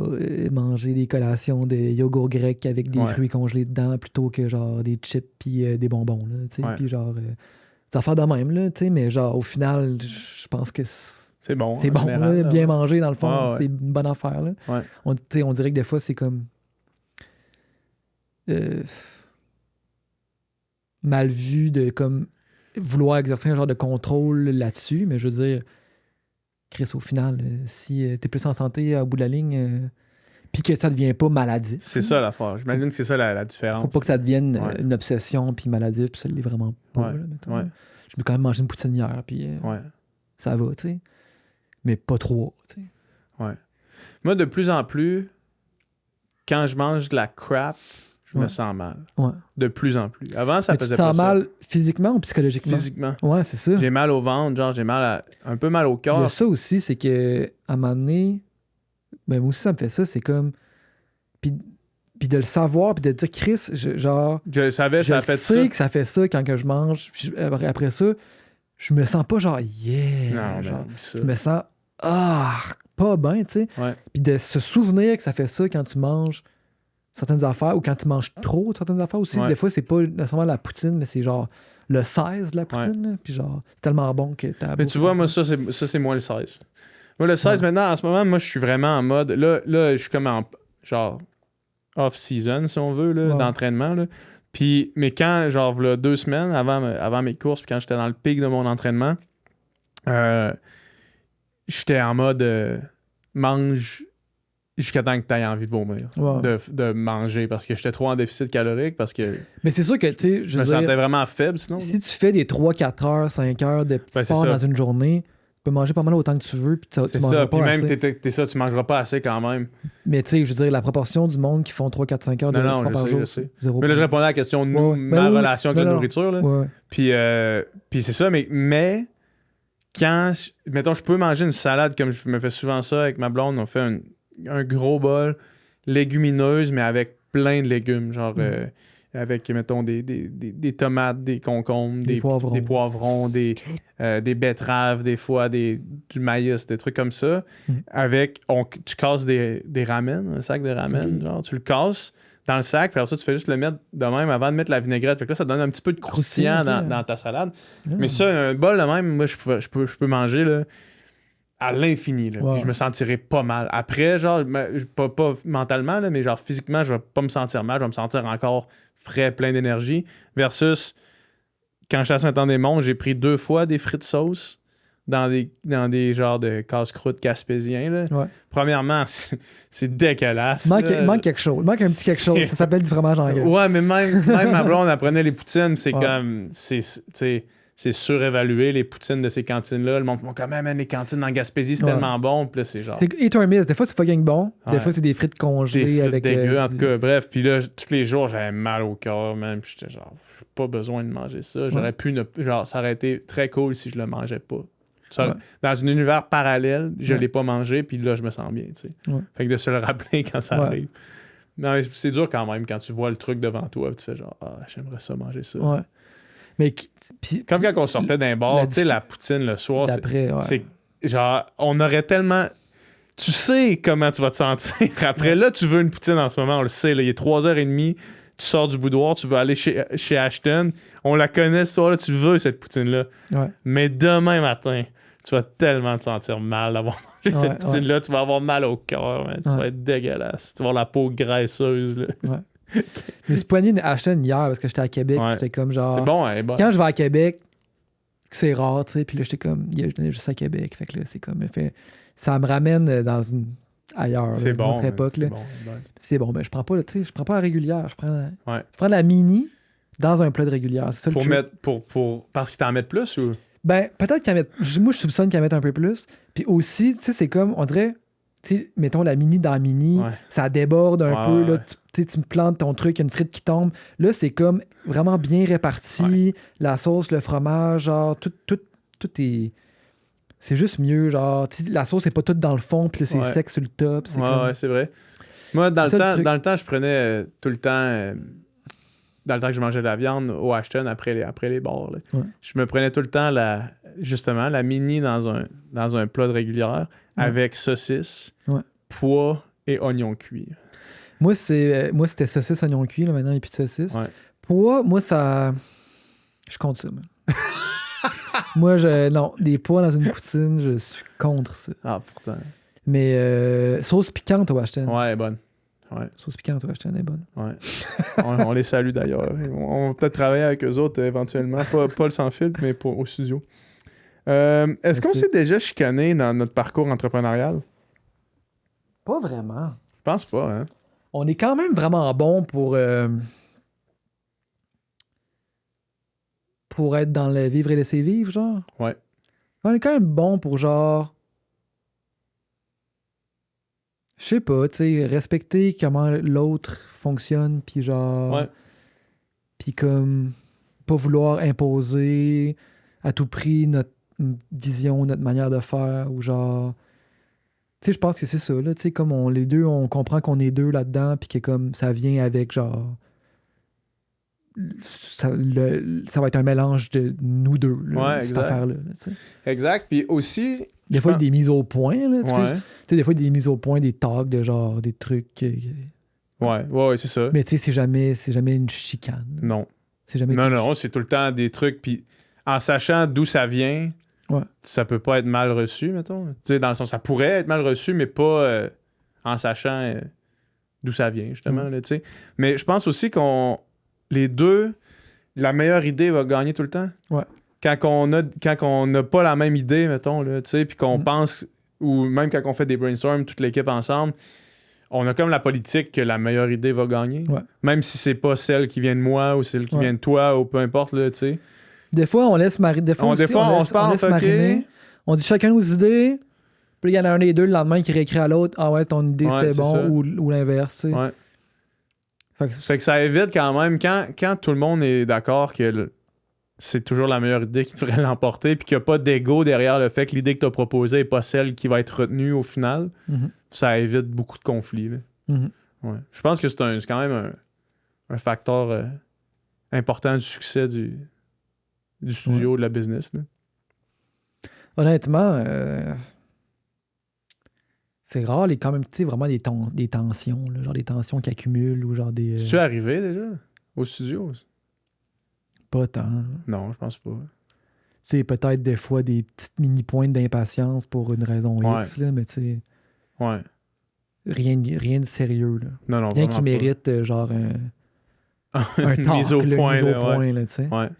manger des collations de yogourt grec avec des Ouais. fruits congelés dedans plutôt que genre des chips puis des bonbons, là, tu sais, Ouais. puis genre, des affaires de même, là, tu sais, mais genre, au final, je pense que C'est bon. c'est en bon, général, là, là, bien ouais. manger, dans le fond, Ouais, ouais. c'est une bonne affaire, là. Ouais. On dirait que des fois, c'est comme... mal vu de comme vouloir exercer un genre de contrôle là-dessus, mais je veux dire, Chris, au final, si t'es plus en santé au bout de la ligne, puis que ça devient pas maladif. C'est ça l'affaire. J'imagine que c'est ça la différence. Faut pas que ça devienne Ouais. une obsession puis maladif, puis ça l'est vraiment pas. Ouais. Là, mettons. Ouais. Je peux quand même manger une poutine hier, puis Ouais. ça va, tu sais. Mais pas trop, tu sais. Ouais. Moi, de plus en plus, quand je mange de la crap, je me Ouais. sens mal. Ouais. De plus en plus. Avant, ça Mais tu faisait te pas sens ça. mal physiquement ou psychologiquement? Physiquement. Ouais, c'est ça. J'ai mal au ventre, genre j'ai un peu mal au Il y a corps. ça aussi, c'est que à un moment donné, ben moi aussi ça me fait ça, c'est comme puis de le savoir, puis de dire Chris, genre Je savais, ça a je fait sais ça. que ça fait ça quand que je mange, puis après ça, je me sens pas genre yeah, Non, genre, mais ça. je me sens pas bien, tu sais. Ouais. Puis de se souvenir que ça fait ça quand tu manges certaines affaires ou quand tu manges trop de certaines affaires aussi. Ouais. Des fois, c'est pas nécessairement la poutine, mais c'est genre le 16 de la poutine. Là, puis genre, c'est tellement bon que t'as. Mais tu vois, moi, ça, c'est moi le 16. Moi, le 16, maintenant, en ce moment, moi, je suis vraiment en mode. Là, je suis comme en genre off-season, si on veut, là, Ouais. d'entraînement. Là. Puis, mais quand, genre, là, 2 semaines avant mes courses, puis quand j'étais dans le pic de mon entraînement, j'étais en mode mange jusqu'à temps que tu aies envie de vomir, Ouais. de manger, parce que j'étais trop en déficit calorique, parce que Mais c'est sûr que, tu sais, je je me veux dire, sentais vraiment faible sinon. si tu fais des 3, 4 heures, 5 heures de petit Ben, c'est sport ça. dans une journée, tu peux manger pas mal autant que tu veux, puis tu C'est mangeras ça, pas puis même assez. t'es ça, tu mangeras pas assez quand même. Mais tu sais, je veux dire, la proportion du monde qui font 3, 4, 5 heures de Non, sport je par sais, jour, je sais. c'est 0. Mais là, je répondais à la question de nous, Ouais. ma Ben oui. relation avec Non, la non. nourriture. Là. Ouais. Puis c'est ça, mais quand, mettons, je peux manger une salade comme je me fais souvent ça avec ma blonde, on fait un gros bol légumineuse, mais avec plein de légumes, genre avec, mettons, des tomates, des concombres, Des poivrons. des betteraves, des fois, du maïs, des trucs comme ça. Tu casses des ramen, un sac de ramen, genre, tu le casses dans le sac, puis après ça, tu fais juste le mettre de même avant de mettre la vinaigrette. Fait que là, ça donne un petit peu de croustillant Croustillant, ok. dans ta salade. Ouais. Mais ça, un bol de même, moi, je peux manger là, à l'infini. Là, Ouais. puis je me sentirais pas mal. Après, genre, pas mentalement, là, mais genre physiquement, je vais pas me sentir mal. Je vais me sentir encore frais, plein d'énergie. Versus, quand j'étais à Saint-Anne-des-Monts, j'ai pris 2 fois des frites sauce dans des genres de casse-croûte gaspésiens. Là. Ouais. Premièrement, c'est dégueulasse. Il manque quelque chose. Il manque un petit quelque chose. Ça s'appelle du fromage en grains. Ouais, mais même ma blonde apprenait les poutines, c'est Ouais. comme. C'est surévalué, les poutines de ces cantines-là. Le monde font quand même les cantines en Gaspésie, c'est Ouais. tellement bon. Puis là, c'est genre. C'est hit or miss. Des fois, c'est fucking bon. Des Ouais. fois, c'est des frites Des congelées frites avec. dégueu, en du- tout cas. Bref, puis là, tous les jours, j'avais mal au cœur, même. Puis j'étais genre, j'ai pas besoin de manger ça. J'aurais pu. Genre, ça aurait été très cool si je le mangeais pas. Ça, Ouais. Dans un univers parallèle, je Ouais. l'ai pas mangé, puis là, je me sens bien, tu sais. Ouais. Fait que de se le rappeler quand ça Ouais. arrive. Non, mais c'est dur quand même quand tu vois le truc devant toi, puis tu fais genre, j'aimerais ça manger ça. Ouais. Mais. Puis, Comme quand on sortait d'un bar, La tu sais, la poutine le soir, d'après, ouais. c'est genre, on aurait tellement. Tu sais comment tu vas te sentir. Après, là, tu veux une poutine en ce moment, on le sait. Là, il est 3h30, tu sors du boudoir, tu veux aller chez Ashton. On la connaît ce soir-là, tu veux cette poutine-là. Ouais. Mais demain matin, tu vas tellement te sentir mal d'avoir mangé Ouais, cette poutine-là. Tu vas avoir mal au cœur, man. Tu Ouais. vas être dégueulasse. Tu vas avoir la peau graisseuse. Là. Je me suis poigné une Ashton hier parce que j'étais à Québec. Ouais. J'étais comme genre. C'est bon, elle est bonne. Quand je vais à Québec, c'est rare, tu sais. Puis là, j'étais comme. Je venais juste à Québec. Fait que là, c'est comme. Ça me ramène dans une. Ailleurs. C'est là, bon. Une autre époque. c'est Là. bon, c'est bon. C'est bon, mais je prends pas, tu sais, je prends pas la régulière. Je prends Ouais. je prends la mini dans un plat de régulière. C'est ça le Pour truc. mettre. Parce qu'ils t'en mettent plus ou. Ben, peut-être qu'elle met. Moi, je soupçonne qu'elle mette un peu plus. Puis aussi, tu sais, c'est comme, on dirait, tu sais, mettons la mini dans la mini, Ouais. ça déborde un Ouais, peu. Là, ouais. tu sais, tu me plantes ton truc, il y a une frite qui tombe. Là, c'est comme vraiment bien réparti. La sauce, le fromage, genre, tout est. C'est juste mieux, genre, tu sais, la sauce n'est pas toute dans le fond, puis là, c'est Ouais. sec sur le top. C'est Ouais, comme... ouais, c'est vrai. Moi, dans C'est ça, le le truc. temps, je prenais tout le temps. Dans le temps que je mangeais de la viande au Ashton après les bars, là. Ouais. Je me prenais tout le temps justement la mini dans un plat de régulière Ouais. avec saucisse, Ouais. pois et oignons cuits. Moi, c'était saucisse, oignon cuit. Là, maintenant, il n'y a plus de saucisse. Ouais. Pois, moi, ça... Je compte ça, man. Moi, non, des pois dans une poutine, je suis contre ça. Ah, pourtant. Mais sauce piquante au Ashton. Ouais, elle est bonne. Ouais. Sauce piquante, ouais, je tiens des bonnes. Ouais. on les salue d'ailleurs. On va peut-être travailler avec eux autres éventuellement. Pas le sans filtre, mais au studio. Est-ce qu'on s'est déjà chicané dans notre parcours entrepreneurial? Pas vraiment. Je pense pas, hein? On est quand même vraiment bon pour être dans le vivre et laisser vivre, genre. Ouais. On est quand même bon pour, genre... Je sais pas, tu sais, respecter comment l'autre fonctionne, puis genre... Ouais. Puis comme... Pas vouloir imposer à tout prix notre vision, notre manière de faire, ou genre... Tu sais, je pense que c'est ça, là, tu sais, comme les deux, on comprend qu'on est deux là-dedans, puis que comme ça vient avec, genre... Ça va être un mélange de nous deux, là, Ouais, cette exact. affaire-là. Là, tu sais. Exact. Puis aussi... Des fois, il y a des mises au point, là, tu Ouais. sais, des fois, il y a des mises au point, des talks de genre, des trucs... Ouais, c'est ça. Mais tu sais, c'est jamais une chicane. Non. C'est jamais... Non, c'est tout le temps des trucs. Puis en sachant d'où ça vient, Ouais. ça peut pas être mal reçu, mettons. Tu sais, dans le sens, ça pourrait être mal reçu, mais pas en sachant d'où ça vient, justement, là, tu sais. Mais je pense aussi les deux, la meilleure idée va gagner tout le temps. Ouais. Quand on n'a pas la même idée, mettons, là, tu sais, puis qu'on Mm. pense, ou même quand on fait des brainstorms, toute l'équipe ensemble, on a comme la politique que la meilleure idée va gagner. Ouais. Même si c'est pas celle qui vient de moi ou celle qui vient de toi ou peu importe, là, tu sais. Des fois, on laisse mariner. Des fois, On- aussi, des fois, on se parle, laisse ok. mariner. On dit chacun nos idées. Puis il y en a un des deux le lendemain qui réécrit à l'autre. Ah ouais, ton idée Ouais, c'était c'est bon, ça. ou l'inverse, tu sais. Ouais. Fait Que ça évite quand même, quand tout le monde est d'accord que c'est toujours la meilleure idée qui devrait l'emporter, puis qu'il n'y a pas d'ego derrière le fait que l'idée que tu as proposée n'est pas celle qui va être retenue au final, Mhm. ça évite beaucoup de conflits. Là. Mhm. Ouais. Je pense que c'est quand même un facteur important du succès du studio, de la business. Là. Honnêtement, c'est rare, quand même, tu sais, vraiment des tensions, là, genre des tensions qui accumulent ou genre des. Es-tu arrivé déjà au studio? Pas tant. Non, je pense pas. C'est peut-être des fois des petites mini-pointes d'impatience pour une raison Ouais. X, là, mais tu sais, Ouais. rien de sérieux, là. Non, Rien vraiment qui pas. mérite, genre, un Une talk, mise au là, point. mise au là, ouais. point, là, tu sais. Ouais.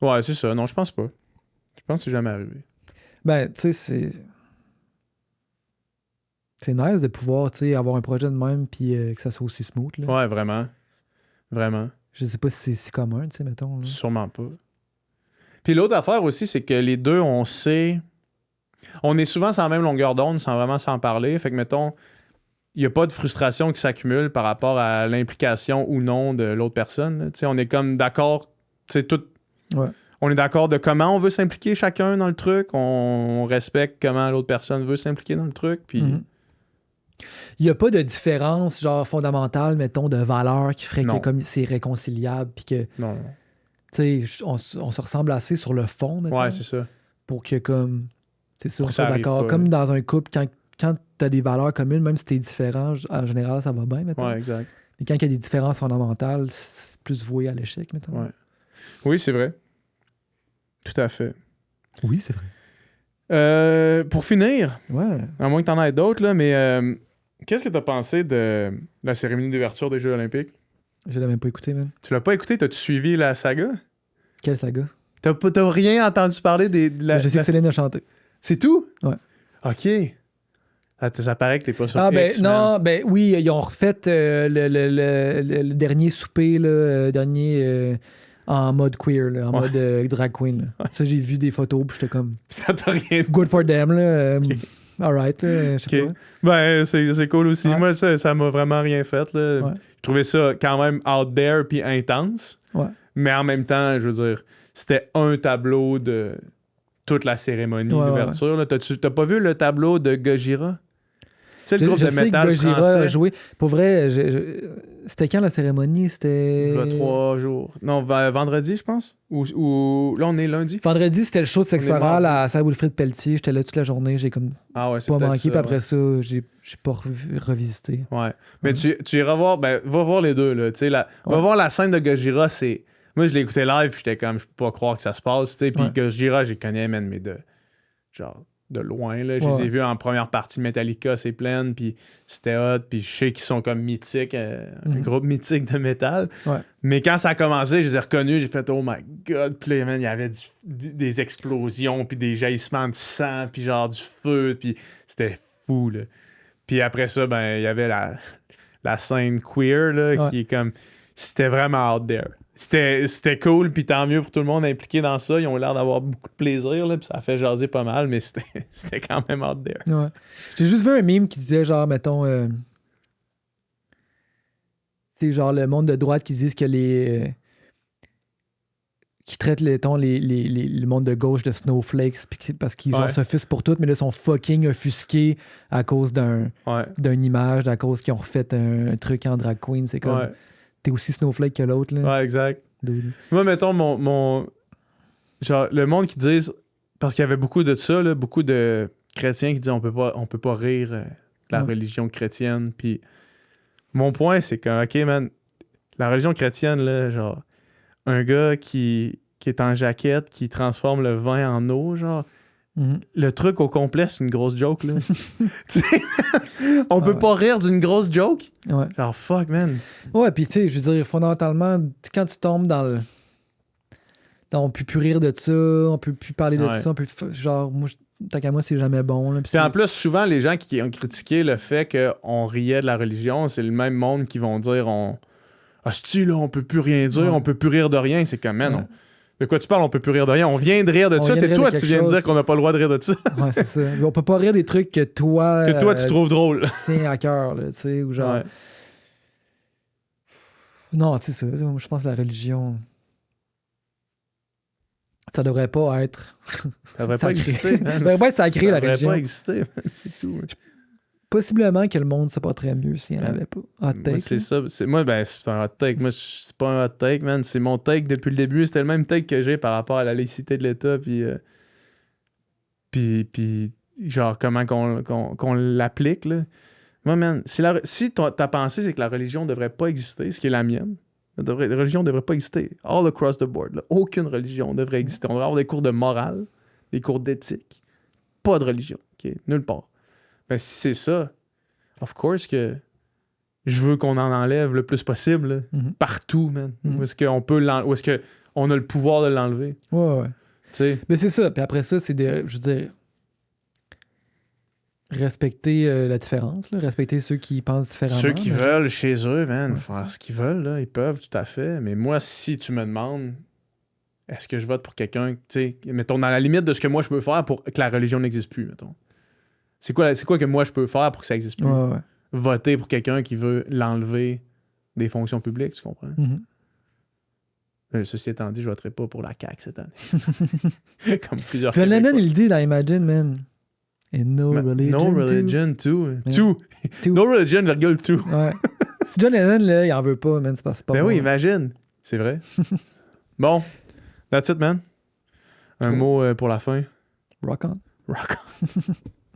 Ouais, c'est ça. Non, je pense pas. Je pense que c'est jamais arrivé. Ben, tu sais, c'est nice de pouvoir, tu sais, avoir un projet de même puis que ça soit aussi smooth, là. Ouais, vraiment. Vraiment. Je sais pas si c'est si commun, tu sais, mettons, là. Sûrement pas. Puis l'autre affaire aussi, c'est que les deux, on sait... On est souvent sur la même longueur d'onde sans vraiment s'en parler. Fait que, mettons, il n'y a pas de frustration qui s'accumule par rapport à l'implication ou non de l'autre personne. Là. Tu sais, on est comme d'accord, tu sais, tout... Ouais. On est d'accord de comment on veut s'impliquer chacun dans le truc. On respecte comment l'autre personne veut s'impliquer dans le truc. Puis... Mhm. Il n'y a pas de différence, genre, fondamentale, mettons, de valeur qui ferait Non. que comme c'est réconciliable puis que, Non. tu sais, on se ressemble assez sur le fond, mettons, Ouais, c'est ça. pour que, comme, c'est ça, Pour on que soit ça arrive d'accord. pas, Comme là. dans un couple, quand tu as des valeurs communes, même si tu es différent, en général, ça va bien, mettons. Ouais, exact. Mais quand il y a des différences fondamentales, c'est plus voué à l'échec, mettons. Ouais. Oui, c'est vrai. Tout à fait. Oui, c'est vrai. Pour finir, Ouais. à moins que t'en aies d'autres, là, mais qu'est-ce que t'as pensé de la cérémonie d'ouverture des Jeux Olympiques? Je l'ai même pas écouté, même. Tu l'as pas écouté? T'as-tu suivi la saga? Quelle saga? T'as rien entendu parler de la... Je sais que Céline a chanté. C'est tout? Ouais. OK. Ça paraît que t'es pas sur Ah, ben X, man. non, ben oui, ils ont refait le dernier souper, là, en mode queer, là, en Ouais. mode drag queen. Là. Ça, j'ai vu des photos, puis j'étais comme, Ça t'a rien... good for them, là. Alright, là, je sais Ok. pas. Ben, c'est cool aussi. Ouais. Moi, ça m'a vraiment rien fait, là. Ouais. Je trouvais ça quand même out there puis intense. Ouais. Mais en même temps, je veux dire, c'était un tableau de toute la cérémonie Ouais, d'ouverture. là. T'as pas vu le tableau de Gojira? Tu sais, le Je groupe de sais que métal Gojira a français? joué. Pour vrai, c'était quand la cérémonie? C'était... Il y a 3 jours. Non, vendredi, je pense. Ou là, on est lundi. Vendredi, c'était le show de sexe On est oral mardi. à salle Wilfrid Pelletier. J'étais là toute la journée. J'ai comme Ah ouais, c'est pas peut-être manqué. ça, Puis après ouais. ça, j'ai pas revisité. Ouais. Mais tu iras voir, ben, va voir les deux, là. Tu sais, va Ouais. voir la scène de Gojira, c'est... Moi, je l'ai écouté live, puis j'étais comme, je peux pas croire que ça se passe, tu sais. Puis Ouais. Gojira, j'ai connu, man, mais de de loin. Là. Je Ouais. les ai vus en première partie de Metallica, c'est plein, puis c'était hot, puis je sais qu'ils sont comme mythiques, un groupe mythique de métal. Ouais. Mais quand ça a commencé, je les ai reconnus, j'ai fait « Oh my God! » Puis là, man, il y avait des explosions, puis des jaillissements de sang, puis genre du feu, puis c'était fou, là. Puis après ça, ben, il y avait la scène queer, là, qui est comme... C'était vraiment out there. C'était cool, puis tant mieux pour tout le monde impliqué dans ça. Ils ont l'air d'avoir beaucoup de plaisir, là, puis ça a fait jaser pas mal, mais c'était quand même out there. Ouais. J'ai juste vu un meme qui disait genre, mettons, c'est genre le monde de droite qui disent que qui traitent le monde de gauche de snowflakes parce qu'ils genre s'offusquent pour tout, mais là, ils sont fucking offusqués à cause d'une image, à cause qu'ils ont refait un truc en drag queen. C'est comme... T'es aussi snowflake que l'autre, là. Ouais, exact. Moi, mettons, genre, le monde qui disent... Parce qu'il y avait beaucoup de ça, là, beaucoup de chrétiens qui disent on peut pas rire de la religion chrétienne. Puis mon point, c'est que, OK, man, la religion chrétienne, là, genre, un gars qui est en jaquette, qui transforme le vin en eau, genre... Le truc au complet, c'est une grosse joke, là. On peut pas rire d'une grosse joke? Ouais. Genre, fuck, man. Ouais, puis tu sais, je veux dire, fondamentalement, quand tu tombes dans on peut plus rire de ça, on peut plus parler de ça, on peut... Genre, moi, tant qu'à moi, c'est jamais bon. Là, puis en plus, souvent, les gens qui ont critiqué le fait qu'on riait de la religion, c'est le même monde qui vont dire Hostie, là, on peut plus rien dire, on peut plus rire de rien. C'est comme, man, de quoi tu parles, on peut plus rire de rien. On vient de rire de ça. C'est toi, tu viens de dire qu'on n'a pas le droit de rire de ça. Ouais, c'est ça. On peut pas rire des trucs que toi... tu trouves drôle. C'est à cœur, là, tu sais, ou genre... Ouais. Non, tu sais ça. Je pense que la religion... Ça devrait pas être... Ça devrait pas exister. Ça devrait pas être sacré, la religion. Ça devrait pas exister, c'est tout. Possiblement que le monde se porterait mieux s'il n'y en avait pas. Hot take. Moi, c'est ça. Moi, ben, c'est un hot take. Moi, c'est pas un hot take, man. C'est mon take depuis le début. C'était le même take que j'ai par rapport à la laïcité de l'État. Puis genre, comment qu'on l'applique, là. Moi, man, si ta pensée, c'est que la religion devrait pas exister, ce qui est la mienne, la religion devrait pas exister. All across the board. Là. Aucune religion devrait exister. On devrait avoir des cours de morale, des cours d'éthique. Pas de religion. OK? Nulle part. Ben, si c'est ça, of course que je veux qu'on en enlève le plus possible, là, partout, man. Où est-ce qu'on a le pouvoir de l'enlever? Ouais. T'sais. Mais c'est ça. Puis après ça, c'est de, je veux dire, respecter la différence, là, respecter ceux qui pensent différemment. Ceux qui veulent chez eux, man, faire ça. ce qu'ils veulent, là, ils peuvent tout à fait. Mais moi, si tu me demandes, est-ce que je vote pour quelqu'un, tu sais, mettons, dans la limite de ce que moi je peux faire pour que la religion n'existe plus, mettons. C'est quoi que moi je peux faire pour que ça n'existe plus? Ouais. Voter pour quelqu'un qui veut l'enlever des fonctions publiques, tu comprends? Ceci étant dit, je voterai pas pour la CAQ cette année. Comme plusieurs John Lennon, Québécois. il dit dans Imagine, man. And no religion. Two. No religion, virgule, two. Ouais. Si John Lennon, là, il en veut pas, man, c'est pas Ben bon. oui, imagine. C'est vrai. Bon. That's it, man. Un mot pour la fin. Rock on. Rock on.